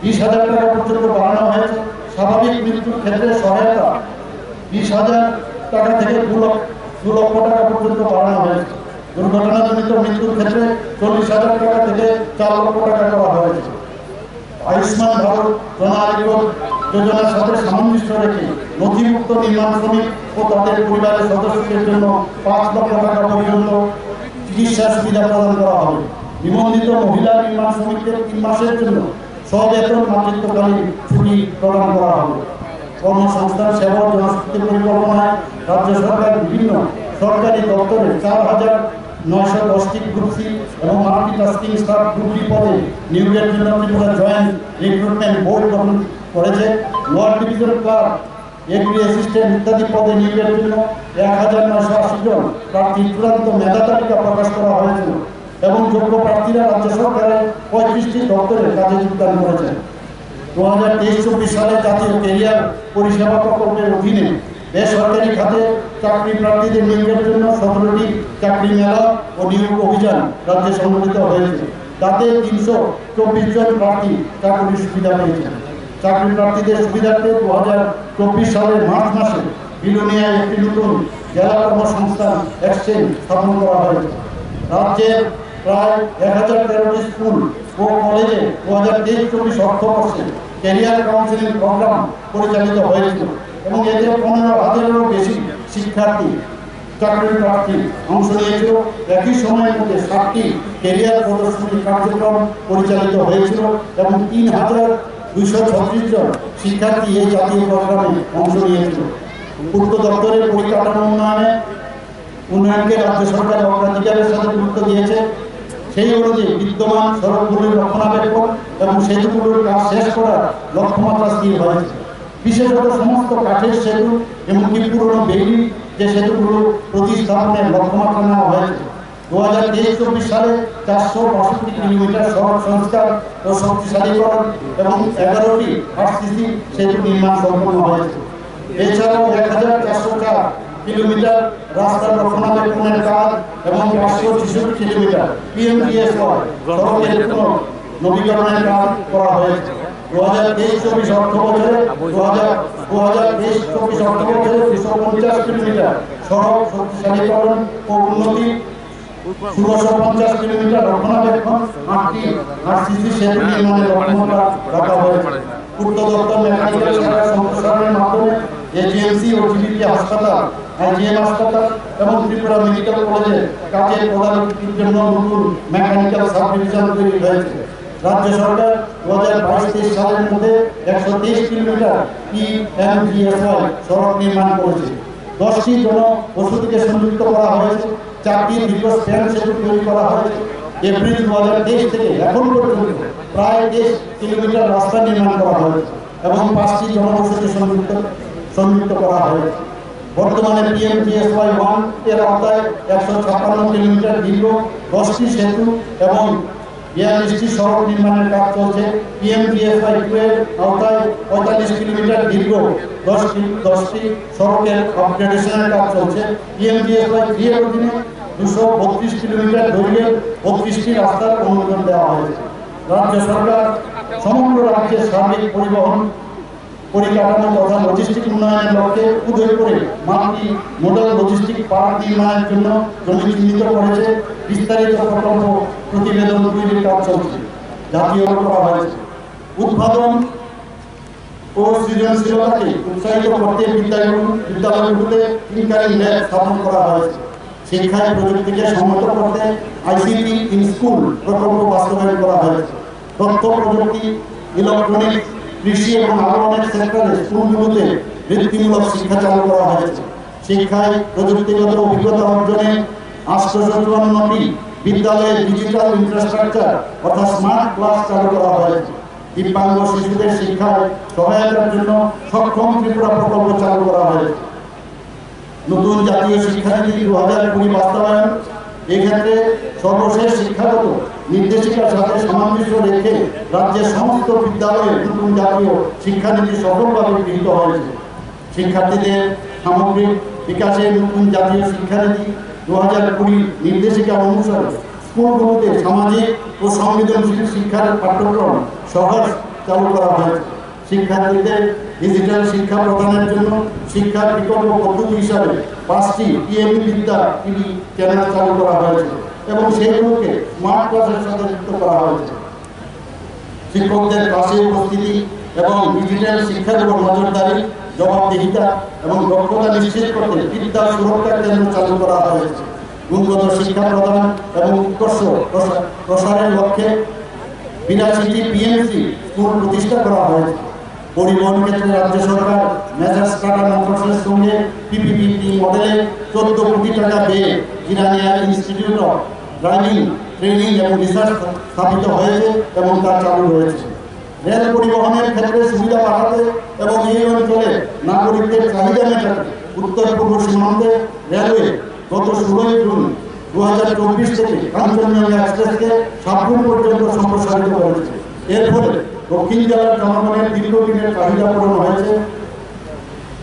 20,000 টাকা পর্যন্ত বাড়ানো হয়েছে। স্বাভাবিক মৃত্যুর ক্ষেত্রে সহায়তা 20,000 টাকা থেকে 2 লক্ষ টাকা পর্যন্ত বাড়ানো হয়েছে। দুর্ঘটনাজনিত মৃত্যুর ক্ষেত্রে 40,000 টাকা থেকে 4 লক্ষ টাকা করা হয়েছে। আয়ুষ্মান ভারত জন আরোগ্য যোজনার সাথে সামঞ্জস্য রেখে নথিভুক্ত নির্মাণ শ্রমিক ও তাদের পরিবারের সদস্যদের জন্য 5 লক্ষ টাকা পর্যন্ত চিকিৎসা সুবিধা প্রদান করা হবে। নিবন্ধিত মহিলা নির্মাণ শ্রমিকদের 3 মাসের জন্য স্ববেতন মাতৃত্বকালীন ছুটি প্রদান করা হবে। কর্মসংস্থান সেবা ও জনশক্তি পরিকল্পনায় রাজ্য সরকার বিভিন্ন সরকারি দপ্তরে 4,910টি গ্রুপ সি এবং মাল্টিটাস্কিং স্টাফ গ্রুপ ডি পদে নিয়োগের জন্য ত্রিপুরা জয়েন্ট রিক্রুটমেন্ট বোর্ড গঠন করেছে। Lower division clerk, agri assistant ইত্যাদি পদে নিয়োগের জন্য 1,980 জন প্রার্থীর চূড়ান্ত মেধা তালিকা প্রকাশ করা হয়েছিল এবং যোগ্য প্রার্থীরা রাজ্য সরকারের 35টি দপ্তরে কাজে যোগদান করেছেন। 2023-24 সালে জাতীয় ক্যারিয়ার পরিষেবা প্রকল্পের অধীনে বেসরকারি খাতে চাকরি প্রার্থীদের নিয়োগের জন্য 17টি চাকরি মেলা ও নিয়োগ অভিযান রাজ্যে সংগঠিত হয়েছে। তাতে 324 জন প্রার্থী চাকরির সুবিধা পেয়েছেন। চাকরি প্রার্থীদের সুবিধার্থে 2024 সালের মার্চ মাসে বিলোনিয়ায় একটি নতুন জেলা কর্মসংস্থান এক্সচেঞ্জ স্থাপন করা হয়েছে। রাজ্যের প্রায় 1013টি স্কুল ও কলেজে 2023-24 অর্থবর্ষে ক্যারিয়ার কাউন্সেলিং প্রোগ্রাম পরিচালিত হয়েছিল এবং এতে 15,000-এরও বেশি শিক্ষার্থী চাকরি প্রার্থী অংশ নিয়েছিল। একই সময়ের মধ্যে 7টি ক্যারিয়ার প্রদর্শনী কার্যক্রম পরিচালিত হয়েছিল এবং 3,236 জন শিক্ষার্থী এই জাতীয় প্রোগ্রামে অংশ নিয়েছিল। পূর্ত দপ্তরের পরিকাঠামো উন্নয়নকে রাজ্য সরকার অগ্রাধিকারের সাথে গুরুত্ব দিয়েছে। সেই অনুযায়ী বিদ্যমান সড়কগুলির রক্ষণাবেক্ষণ এবং সেতুগুলোর কাজ শেষ করার লক্ষ্যমাত্রা স্থির হয়েছে। বিশেষত সমস্ত কাঠের সেতু এমনকি পুরনো বেইলি যে সেতুগুলো প্রতিস্থাপনের লক্ষ্যমাত্রা নেওয়া হয়েছে। 2023-24 সালে 462 কিলোমিটার সড়ক সংস্কার ও শক্তিশালীকরণ এবং 11টি আরসিসি সেতু নির্মাণ সম্পন্ন হয়েছে। এছাড়াও 1,404 কিলোমিটার রাস্তার রক্ষণাবেক্ষণের কাজ এবং 566 কিলোমিটার পিএমজিএসওয়াই সড়কের নবীকরণের কাজ করা হয়েছে। 2023-24 অর্থ বছরে 2023-24 অর্থ বছরে 250 কিলোমিটার সড়ক শক্তিশালীকরণ ও উন্নতি, 1650 কিলোমিটার রক্ষণাবেক্ষণ, 8টি আরসিসি সেতু নির্মাণের লক্ষ্যমাত্রা রাখা হয়েছে। পূর্ত দপ্তর মেকানিক্যাল শাখা সম্প্রসারণের মাধ্যমে এজিএমসি ও জিবিপি হাসপাতাল, আইজিএম হাসপাতাল এবং ত্রিপুরা মেডিকেল কলেজে কাজের পদাধিকারীর জন্য নতুন মেকানিক্যাল সাব ডিভিশন তৈরি হয়েছে। রাজ্য সরকার 2022-23 সালের মধ্যে 123 কিলোমিটার পিএমজিএসওয়াই সড়ক নির্মাণ করেছে। 10টি জনবসতিকে সংযুক্ত করা হয়েছে। 4টি দীর্ঘ স্প্যান সেতু তৈরি করা হয়েছে। এপ্রিল 2023 থেকে এখন পর্যন্ত প্রায় 10 কিলোমিটার রাস্তা নির্মাণ করা হয়েছে এবং 5টি জনবসতি সংযুক্ত করা হয়েছে। বর্তমানে পিএমজিএসওয়াই 1 এর আওতায় 156 কিলোমিটার দীর্ঘ 10টি সেতু এবং 42টি সড়ক নির্মাণের কাজ চলছে। পিএমজিএসওয়াই 2 এর আওতায় 45 কিলোমিটার দীর্ঘ 10টি সড়কের আপগ্রেডেশনের কাজ চলছে। পিএমজিএসওয়াই 3 এর অধীনে 232 কিলোমিটার দৈর্ঘ্যের 32টি রাস্তার অনুমোদন দেওয়া হয়েছে। রাজ্য সরকার সমগ্র রাজ্যের সার্বিক পরিবহন পরিকাঠামো তথা লজিস্টিক উন্নয়নের লক্ষ্যে উদয়পুরে মাল্টি মডেল লজিস্টিক পার্ক নির্মাণের জন্য জমি চিহ্নিত করেছে। বিস্তারিত প্রকল্প প্রতিবেদন তৈরির কাজ চলছে, জাতীয় করা হয়েছে। উৎপাদন ও সৃজনশীলতাকে উৎসাহিত করতে বিদ্যালয়গুলোতে টিঙ্কারিং ল্যাব স্থাপন করা হয়েছে। শিক্ষায় প্রযুক্তিকে সম্মত করতে আইসিটি ইন স্কুল প্রকল্প বাস্তবায়ন করা হয়েছে। তথ্য প্রযুক্তি, ইলেকট্রনিক্স, কৃষি এবং আরো অনেক সেক্টরে স্কুলগুলোতে বৃত্তিমূলক শিক্ষা চালু করা হয়েছে। শিক্ষায় প্রযুক্তিগত অভিজ্ঞতা অর্জনে 854টি বিদ্যালয়ে ডিজিটাল ইনফ্রাস্ট্রাকচার অর্থাৎ স্মার্ট ক্লাস চালু করা হয়েছে। দিব্যাঙ্গ শিশুদের শিক্ষায় সহায়তার জন্য সক্ষম ত্রিপুরা প্রকল্প চালু করা হয়েছে। নতুন জাতীয় শিক্ষানীতি 2020 বাস্তবায়ন, এক্ষেত্রে সর্বশেষ শিক্ষাগত নির্দেশিকার সাথে সামঞ্জস্য রেখে রাজ্যের সমস্ত বিদ্যালয়ে নতুন জাতীয় শিক্ষানীতি সফলভাবে গৃহীত হয়েছে। শিক্ষার্থীদের সামগ্রিক বিকাশে নতুন জাতীয় শিক্ষানীতি 2020 নির্দেশিকা অনুসারে স্কুলগুলোতে সামাজিক ও সংবেদনশীল শিক্ষার পাঠ্যক্রম সহজ চালু করা হয়েছে। শিক্ষার্থীদের ডিজিটাল শিক্ষা প্রদানের জন্য শিক্ষার বিকল্প পদ্ধতি হিসাবে 5টি পিএমই বিদ্যা টিভি চ্যানেল চালু করা হয়েছে এবং সেগুলোকে স্মার্ট ক্লাসের সাথে যুক্ত করা হয়েছে। শিক্ষকদের ক্লাসে উপস্থিতি এবং ডিজিটাল শিক্ষার উপর নজরদারি, জবাবদিহিতা এবং দক্ষতা নিশ্চিত করতে বিদ্যা সুরক্ষা কেন্দ্র চালু করা হয়েছে। গুণগত শিক্ষা প্রদান এবং উৎকর্ষ প্রসারের লক্ষ্যে 82টি পিএমসি স্কুল প্রতিষ্ঠা করা হয়েছে। পরিবহন ক্ষেত্রে রাজ্য সরকার মেজার্স টাটা মোটরসের সঙ্গে পিপিপি মডেলে 14 কোটি টাকা দিয়ে ইরানিয়া ইনস্টিটিউট অফ ড্রাইভিং ট্রেনিং এবং রিসার্চ স্থাপিত হয়েছে এবং তা চালু রয়েছে। রেল পরিবহনের ক্ষেত্রে সুবিধা বাড়াতে এবং এই অঞ্চলে নাগরিকদের চাহিদা মেটাতে উত্তর পূর্ব সীমান্তে রেলওয়ে গত 16 জুন 2024 থেকে কাঞ্চনজঙ্ঘা এক্সপ্রেসকে সাবরুম পর্যন্ত সম্প্রসারিত করেছে। এর ফলে দক্ষিণ জেলার জনগণের দীর্ঘদিনের চাহিদা পূরণ হয়েছে।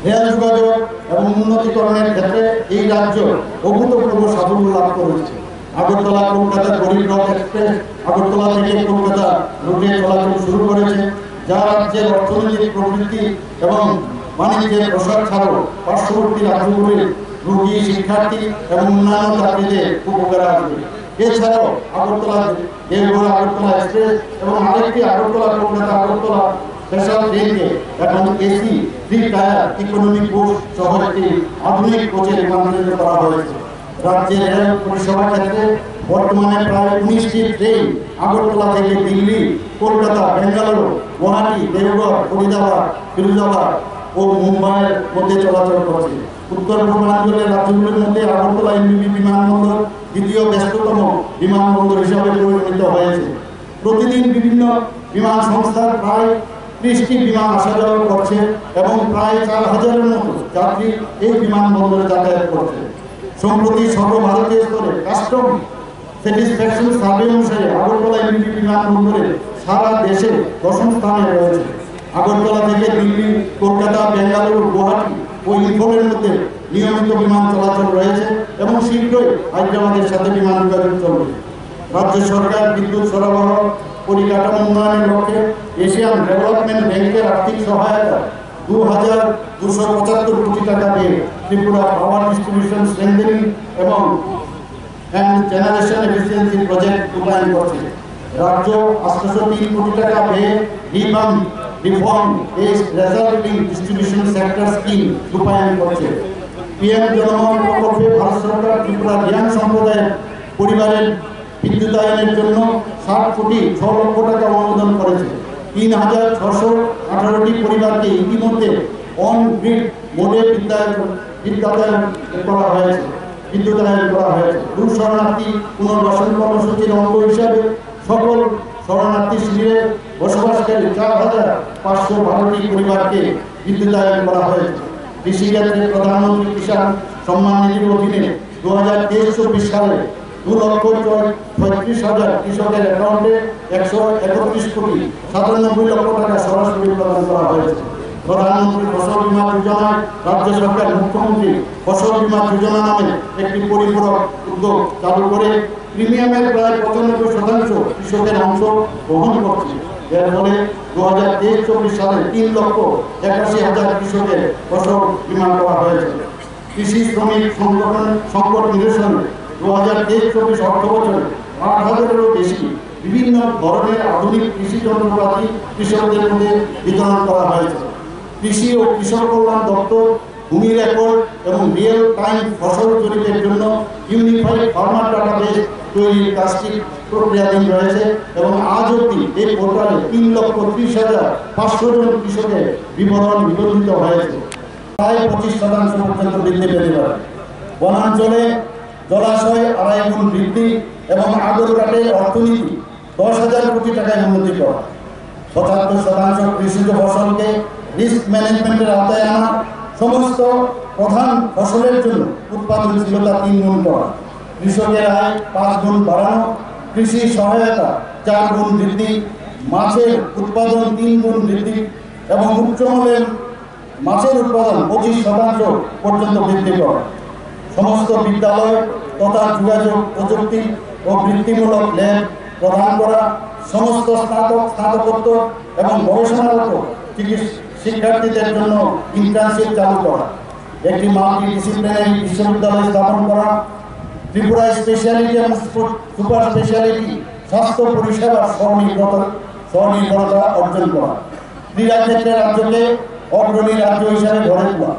রেল যোগাযোগ এবং উন্নতিকরণের ক্ষেত্রে এই রাজ্য অভূতপূর্ব সাফল্য লাভ করেছে। আগরতলা কলকাতা গরিব রথ এক্সপ্রেস আগরতলা থেকে কলকাতা রুটে চলাচল শুরু করেছে, যা রাজ্যের অর্থনৈতিক প্রবৃদ্ধি এবং বাণিজ্যের প্রসার ছাড়াও পার্শ্ববর্তী রাজ্যগুলির রোগী, শিক্ষার্থী এবং অন্যান্য যাত্রীদের উপকার আসবে। এছাড়াও আগরতলা দেওঘর আগরতলা এক্সপ্রেস এবং আরেকটি আগরতলা কলকাতা আগরতলা স্পেশাল ট্রেনকে এখন এসি 3 টায়ার ইকোনমিক কোচ সহ একটি আধুনিক কোচে রূপান্তরিত করা হয়েছে। রাজ্যের রেল পরিষেবা ক্ষেত্রে বর্তমানে প্রায় 19টি ট্রেন আগরতলা থেকে দিল্লি, কলকাতা, বেঙ্গালুরু, গুয়াহাটি, দেওঘর, ফরিদাবাদ, ফিরোজাবাদ ও মুম্বাইয়ের মধ্যে চলাচল করছে। উত্তর পূর্বাঞ্চলের রাজ্যগুলির মধ্যে আগরতলা এমবিবি বিমানবন্দর দ্বিতীয় ব্যস্ততম বিমানবন্দর হিসাবে পরিগণিত হয়েছে। প্রতিদিন বিভিন্ন বিমান সংস্থার প্রায় 30টি বিমান আসা যাওয়া করছে এবং প্রায় 4000-এর মতো যাত্রী এই বিমানবন্দরে যাতায়াত করছে। সম্প্রতি সর্বভারতীয় স্তরে কাস্টম স্যাটিসফ্যাকশন সার্ভে অনুসারে আগরতলা এমবিবি বিমানবন্দরে সারা দেশে 10ম স্থানে রয়েছে। আগরতলা থেকে দিল্লি, কলকাতা, বেঙ্গালুরু, গুয়াহাটি ও ইম্ফলের মধ্যে নিয়মিত বিমান চলাচল রয়েছে এবং শীঘ্রই হায়দ্রাবাদের সাথে বিমান যোগাযোগ চলবে। রাজ্য সরকার বিদ্যুৎ সরবরাহ পরিকাঠামো উন্নয়নের লক্ষ্যে এশিয়ান ডেভেলপমেন্ট ব্যাংকের আর্থিক সহায়তা 2275 কোটি টাকা দিয়ে ত্রিপুরা পাওয়ার ডিস্ট্রিবিউশন স্ট্রেংথেনিং এবং জেনারেশন এফিসিয়েন্সি প্রজেক্ট রূপায়ণ করছে। রাজ্য 803 কোটি টাকা দিয়ে reform resulting distribution sector scheme রূপায়ণ করছে। পিএম জনমন প্রকল্পে ভারত সরকার ত্রিপুরা জ্ঞান সম্প্রদায়ের পরিবারের বিদ্যুতায়নের জন্য 7 কোটি 6 লক্ষ টাকা অনুমোদন করেছে। 3618টি পরিবারকে ইতিমধ্যে অন গ্রিড মোডে বিদ্যুতায়ন করা হয়েছে। দূর শরণার্থী পুনর্বাসন কর্মসূচির অঙ্গ হিসাবে সকল শরণার্থী শিবিরে বসবাসকারী 4512টি পরিবারকে বিদ্যুতায়ন করা হয়েছে। কৃষিক্ষেত্রে প্রধানমন্ত্রী কিষাণ সম্মান নিধির অধীনে 2023-24 সালে 2,36,000 কৃষকের অ্যাকাউন্টে 131 কোটি 97 লক্ষ টাকা সরাসরি প্রদান করা হয়েছে। প্রধানমন্ত্রী ফসল বীমা যোজনায় রাজ্য সরকার মুখ্যমন্ত্রী ফসল বীমা যোজনা নামে একটি পরিপূরক উদ্যোগ চালু করে প্রিমিয়ামের প্রায় 95% কৃষকের অংশ গ্রহণ করছে। এর ফলে 2023-24 সালে 3,81,000 কৃষকের ফসল বীমা করা হয়েছে। কৃষি শ্রমিক সংকট নিরসনে 2023-24 অর্থ বছরে 8,000-এরও বেশি বিভিন্ন ধরনের আধুনিক কৃষি যন্ত্রপাতি কৃষকদের মধ্যে বিতরণ করা হয়েছে। কৃষি ও কৃষক কল্যাণ দপ্তর ভূমি রেকর্ড এবং রিয়েল টাইম ফসল জরিপের জন্য ইউনিফাইড ফার্মার ডাটাবেস তৈরির কাজটি প্রক্রিয়াধীন রয়েছে এবং আজ অবধি এই পোর্টালে 3,30,500 জন কৃষকের বিবরণ নিবন্ধিত হয়েছে। প্রায় 25% পর্যন্ত বৃদ্ধি পেতে পারে। বনাঞ্চলে জলাশয় 2.5 গুণ বৃদ্ধি এবং আগরঘাটের অর্থনীতি 10,000 কোটি টাকায় উন্নতি করা। 75% কৃষিজ ফসলকে রিস্ক ম্যানেজমেন্টের আওতায় আনা, সমস্ত প্রধান ফসলের জন্য উৎপাদনশীলতা 3 গুণ করা, কৃষকের আয় 5 গুণ বাড়ানো, কৃষি সহায়তা 4 গুণ বৃদ্ধি, মাছের উৎপাদন 3 গুণ বৃদ্ধি এবং উচ্চমানের মাছের উৎপাদন 25% পর্যন্ত বৃদ্ধি করা। সমস্ত বিদ্যালয় তথা যোগাযোগ প্রযুক্তি ও বৃত্তিমূলক ল্যাব প্রদান করা, সমস্ত স্নাতক, স্নাতকোত্তর এবং গবেষণারত শিক্ষার্থীদের জন্য ইন্টার্নশিপ চালু করা, একটি মাল্টিডিসিপ্লিনারি বিশ্ববিদ্যালয় স্থাপন করা, ত্রিপুরা স্পেশালিটি এবং সুপার স্পেশালিটি স্বাস্থ্য পরিষেবার স্বনির্ভরতা অর্জন করা, ক্রীড়া ক্ষেত্রে রাজ্যকে অগ্রণী রাজ্য হিসাবে গড়ে তোলা,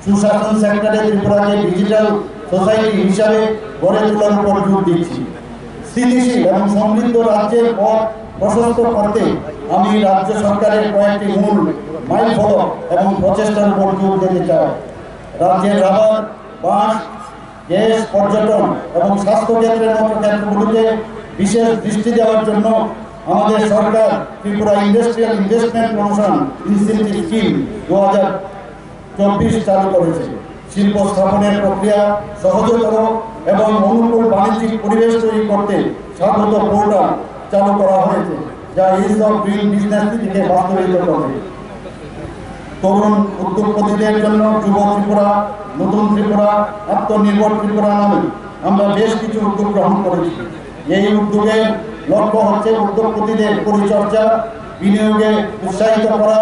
সুশাসন সেক্টরে ত্রিপুরাকে ডিজিটাল সোসাইটি হিসাবে গড়ে তোলার উপর জোর দিচ্ছি। স্থিতিশীল এবং সমৃদ্ধ রাজ্যের পথ প্রশস্ত করতে আমি রাজ্য সরকারের কয়েকটি মূল মাইলফলক এবং প্রচেষ্টার উপর জোর দিতে চাই। রাজ্যের রাবার, বাঁশ, গ্যাস, পর্যটন এবং স্বাস্থ্য ক্ষেত্রের মতো ক্ষেত্রগুলিতে বিশেষ দৃষ্টি দেওয়ার জন্য আমাদের সরকার Tripura industrial investment promotion incentive scheme 2024 চালু করেছে। শিল্প স্থাপনের প্রক্রিয়া সহজতর এবং অনুকূল বাণিজ্যিক পরিবেশ তৈরি করতে স্বাগত পোর্টাল চালু করা হয়েছে, যা ইজ অফ ডুইং বিজনেস থেকে বাস্তবায়িত করবে। তরুণ উদ্যোগপতিদের জন্য যুব ত্রিপুরা, নতুন ত্রিপুরা, আত্মনির্ভর ত্রিপুরা নামে আমরা বেশ কিছু উদ্যোগ গ্রহণ করেছি। এই উদ্যোগের লক্ষ্য হচ্ছে উদ্যোগপতিদের পরিচর্যা, বিনিয়োগে উৎসাহিত করা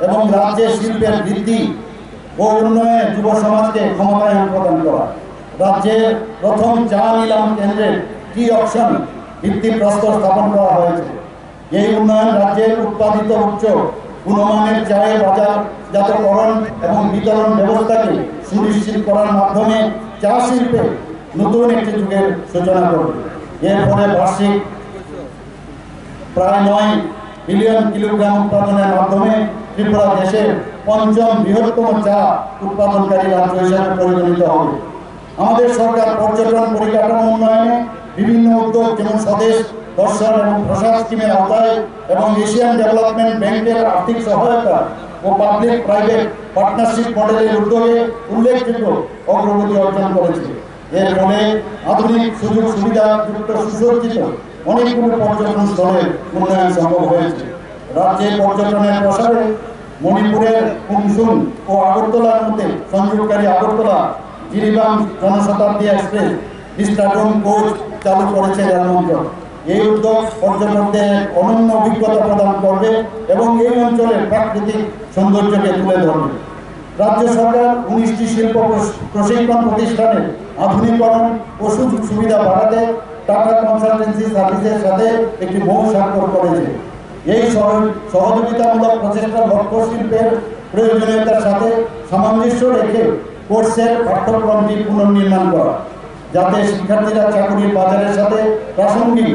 এবং রাজ্যের শিল্পের বৃদ্ধি ও উন্নয়নে যুব সমাজকে ক্ষমতায়ন প্রদান করা। রাজ্যের প্রথম চা নিলাম কেন্দ্রের টি অপশন ভিত্তিপ্রস্তর স্থাপন করা হয়েছে। এই উন্নয়ন রাজ্যের উৎপাদিত উচ্চ গুণমানের চায়ের বাজারজাতকরণ এবং বিতরণ ব্যবস্থাকে সুনিশ্চিত করার মাধ্যমে চা শিল্পে নতুন একটি যুগের সূচনা করবে। এর ফলে বার্ষিক প্রায় 9 বিলিয়ন কিলোগ্রাম উৎপাদনের মাধ্যমে ত্রিপুরা দেশের 5ম বৃহত্তম চা উৎপাদনকারী রাজ্য হিসাবে পরিগণিত হবে। আমাদের সরকার পর্যটন পরিকাঠামো উন্নয়নে বিভিন্ন উদ্যোগ যেমন স্বদেশ দর্শন এবং প্রসাদ স্কিমের আওতায় এবং এশিয়ান ডেভেলপমেন্ট ব্যাংকের আর্থিক সহায়তা ও পাবলিক প্রাইভেট পার্টনারশিপ মডেলের উদ্যোগে উল্লেখযোগ্য অগ্রগতি অর্জন করেছে। এর ফলে আধুনিক সুযোগ সুবিধা যুক্ত সুসজ্জিত অনেকগুলো পর্যটন স্থলের উন্নয়ন সম্ভব হয়েছে। রাজ্যের পর্যটনের প্রসারে মণিপুরের কুমসুম ও আগরতলার মধ্যে সংযোগকারী আগরতলা জিরিবাম জনশতাব্দী এক্সপ্রেস স্টাডন কোচ চালু করেছে রেল মন্ত্রক। এই উদ্যোগ পর্যটকদের অনন্য অভিজ্ঞতা প্রদান করবে এবং এই অঞ্চলের প্রাকৃতিক সৌন্দর্যকে তুলে ধরবে। রাজ্য সরকার 19টি শিল্প প্রশিক্ষণ প্রতিষ্ঠানের আধুনিকরণ ও সুযোগ সুবিধা বাড়াতে টাটা কনসালটেন্সি সার্ভিসের সাথে একটি মৌ স্বাক্ষর করেছে। এই সহযোগিতামূলক প্রচেষ্টার লক্ষ্য শিল্পের প্রয়োজনীয়তার সাথে সামঞ্জস্য রেখে কোর্সের পাঠ্যক্রমটি পুনর্নির্মাণ করা, যাতে শিক্ষার্থীরা চাকরির বাজারের সাথে প্রাসঙ্গিক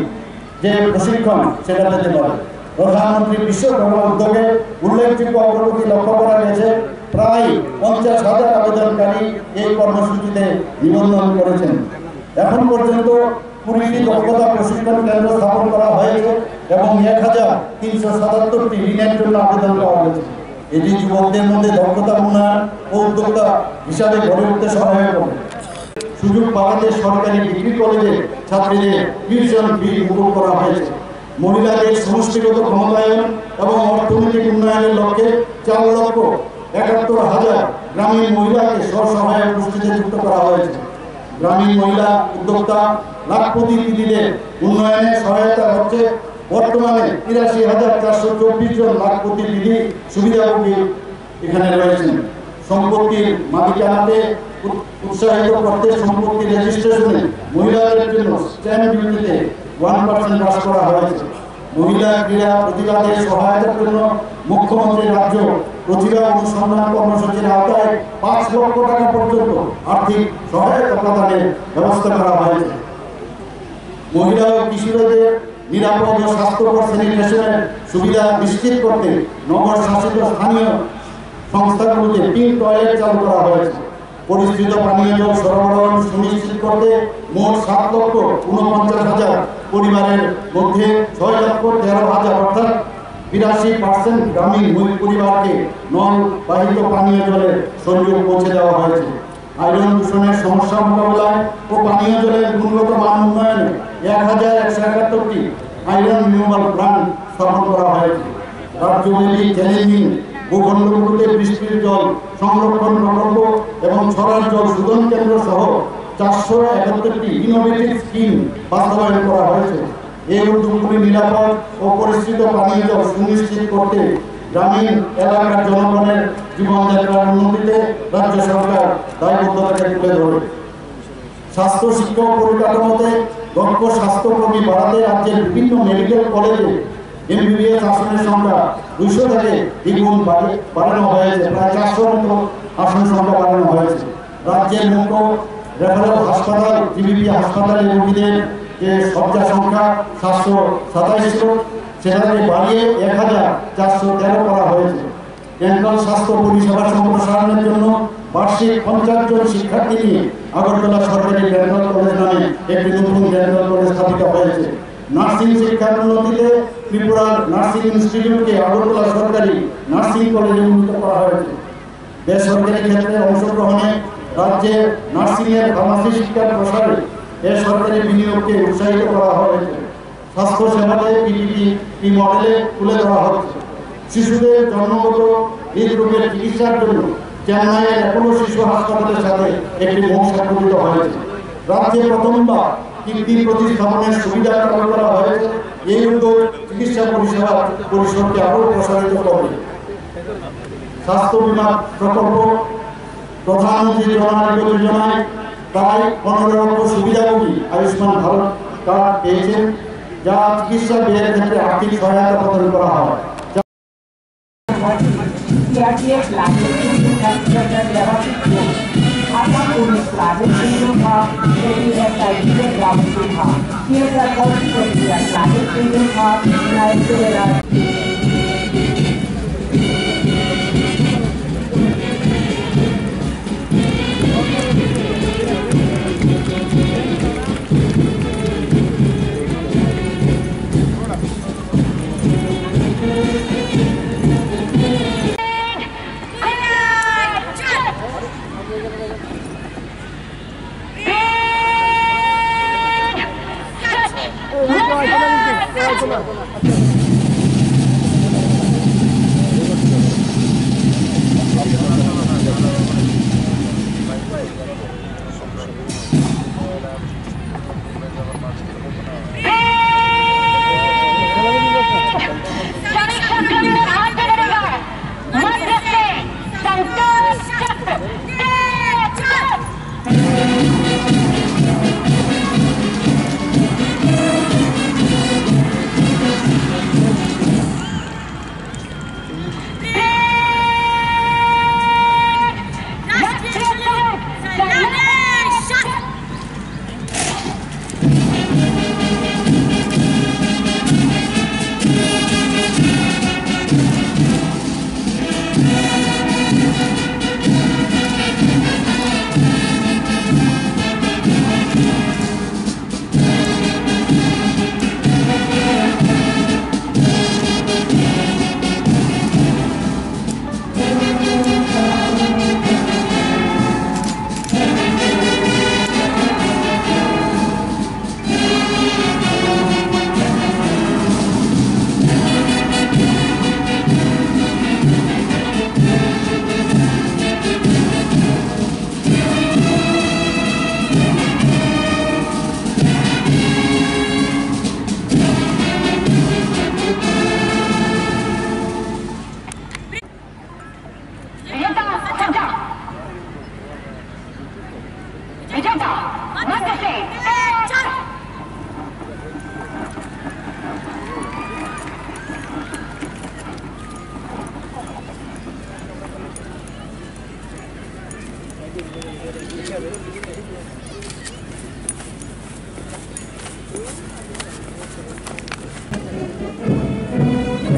যে প্রশিক্ষণ সেটা পেতে পারে। প্রধানমন্ত্রী বিশ্বকর্মা উদ্যোগে উল্লেখযোগ্য অগ্রগতি লক্ষ্য করা গেছে। প্রায় 50,000 আবেদনকারী এই কর্মসূচিতে নিবন্ধন করেছেন। এখন পর্যন্ত 20টি দক্ষতা প্রশিক্ষণ কেন্দ্র স্থাপন করা হয়েছে এবং 1,377টি ঋণের জন্য আবেদন করা হয়েছে। এটি যুবকদের মধ্যে দক্ষতা উন্নয়ন ও উদ্যোক্তা হিসাবে গড়ে উঠতে সহায়ক হবে। সুযোগ বাড়াতে সরকারি ডিগ্রি কলেজে ছাত্রীদের টিউশন ফি মুকুব করা হয়েছে। মহিলাদের সমষ্টিগত ক্ষমতায়ন এবং অর্থনৈতিক উন্নয়নের লক্ষ্যে 4,71,000 গ্রামীণ মহিলাকে স্বসহায়ক গোষ্ঠীতে যুক্ত করা হয়েছে। গ্রামীণ মহিলা উদ্যোক্তা লাখপতি দিদিদের উন্নয়নে সহায়তা হচ্ছে। বর্তমানে 83,424 জন লাখপতি দিদি সুবিধাভোগী এখানে রয়েছেন। সম্পত্তির মালিকানাতে উৎসাহিত করতে সম্পত্তি রেজিস্ট্রেশনে মহিলাদের জন্য স্ট্যাম্প ডিউটিতে 1% হ্রাস করা হয়েছে। মহিলা ক্রীড়া প্রতিবাদের সহায়তার জন্য মুখ্যমন্ত্রী রাজ্য প্রতিভা অনুসন্ধান কর্মসূচির আওতায় 5 লক্ষ টাকা পর্যন্ত আর্থিক সহায়তা প্রদানের ব্যবস্থা করা হয়েছে। মহিলা ও কিশোরদের নিরাপদ ও স্বাস্থ্যকর স্যানিটেশনের সুবিধা নিশ্চিত করতে নগর শাসিত স্থানীয় সংস্থাগুলোতে পিঙ্ক টয়লেট চালু করা হয়েছে। পরিষ্কৃত পানীয় জল সরবরাহ সুনিশ্চিত করতে মোট 7,49,000 পরিবারের মধ্যে 6,13,000 অর্থাৎ 82% গ্রামীণ পরিবারকে নল বাহিত পানীয় জলের সংযোগ পৌঁছে দেওয়া হয়েছে। আয়রন দূষণের সমস্যা মোকাবিলায় ও পানীয় জলের গুণগত মান উন্নয়নে 1,171টি আয়রন রিমুভাল প্ল্যান্ট স্থাপন করা হয়েছে। রাজ্যব্যাপী চ্যালেঞ্জিং ভূখণ্ডগুলোতে বৃষ্টির জল সংরক্ষণ প্রকল্প এবং ছড়ার জল শোধন কেন্দ্র সহ 471টি ইনোভেটিভ স্কিম বাস্তবায়ন করা হয়েছে। এই উদ্যোগগুলি নিরাপদ ও পরিষ্কৃত পানীয় জল সুনিশ্চিত করতে গ্রামীণ এলাকার জনগণের জীবনযাত্রার উন্নতিতে রাজ্য সরকার দায়বদ্ধতাকে তুলে ধরে। স্বাস্থ্য শিক্ষা পরিকাঠামোতে দক্ষ স্বাস্থ্যকর্মী বাড়াতে রাজ্যের বিভিন্ন মেডিকেল কলেজে এমবিবিএস আসনের সংখ্যা 200 থেকে দ্বিগুণ বাড়ানো হয়েছে। প্রায় 400 মতো আসন সংখ্যা বাড়ানো হয়েছে। রাজ্যের মুখ্য রেফারেল হাসপাতাল জিবিপি হাসপাতালে রোগীদের যে শয্যা সংখ্যা 727 ছিল সেটাকে বাড়িয়ে 1413 করা হয়েছে। ডেন্টাল স্বাস্থ্য পরিষেবা সম্প্রসারণের জন্য বার্ষিক 50 জন শিক্ষার্থী নিয়ে আগরতলা সরকারি ডেন্টাল কলেজ নামে একটি নতুন ডেন্টাল কলেজ স্থাপিত হয়েছে। নার্সিং শিক্ষার উন্নতিতে ত্রিপুরার নার্সিং ইনস্টিটিউটকে আগরতলা সরকারি নার্সিং কলেজে উন্নীত করা হয়েছে। বেসরকারি ক্ষেত্রে অংশগ্রহণে রাজ্যে নার্সিংয়ের ফার্মাসি শিক্ষার প্রসারে বেসরকারি বিনিয়োগকে উৎসাহিত করা হয়েছে। স্বাস্থ্য সেবাতে পিপিপি মডেলে তুলে ধরা হচ্ছে। শিশুদের জন্মগত হৃদরোগের চিকিৎসার জন্য চেন্নাইয়ের অ্যাপোলো শিশু হাসপাতালের সাথে একটি মৌন স্বাক্ষরিত হয়েছে। রাজ্যে প্রথমবার কীর্তি প্রতিস্থাপনের সুবিধা চালু করা হয়েছে। এই উদ্যোগ চিকিৎসা পরিষেবা পরিসরকে আরও প্রসারিত করবে। স্বাস্থ্য বীমা প্রকল্প প্রধানমন্ত্রী জন আরোগ্য যোজনায় প্রায় 15 লক্ষ সুবিধাভোগী আয়ুষ্মান ভারত কার্ড পেয়েছেন, যা চিকিৎসা ব্যয়ের ক্ষেত্রে আর্থিক সহায়তা প্রদান করা হয়।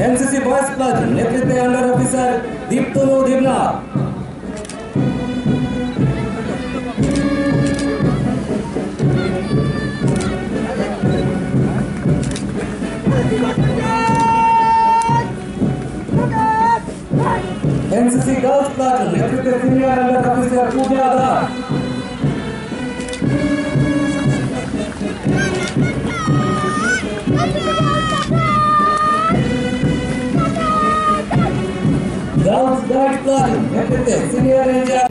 एनसीसी बॉयज क्लब नेतृत्वे under officer Diptanu Debnath. NCC girls club नेतृत्वे senior under officer Puja Das. Girls Guide Club नेतृत्वे सीनियर रेंजर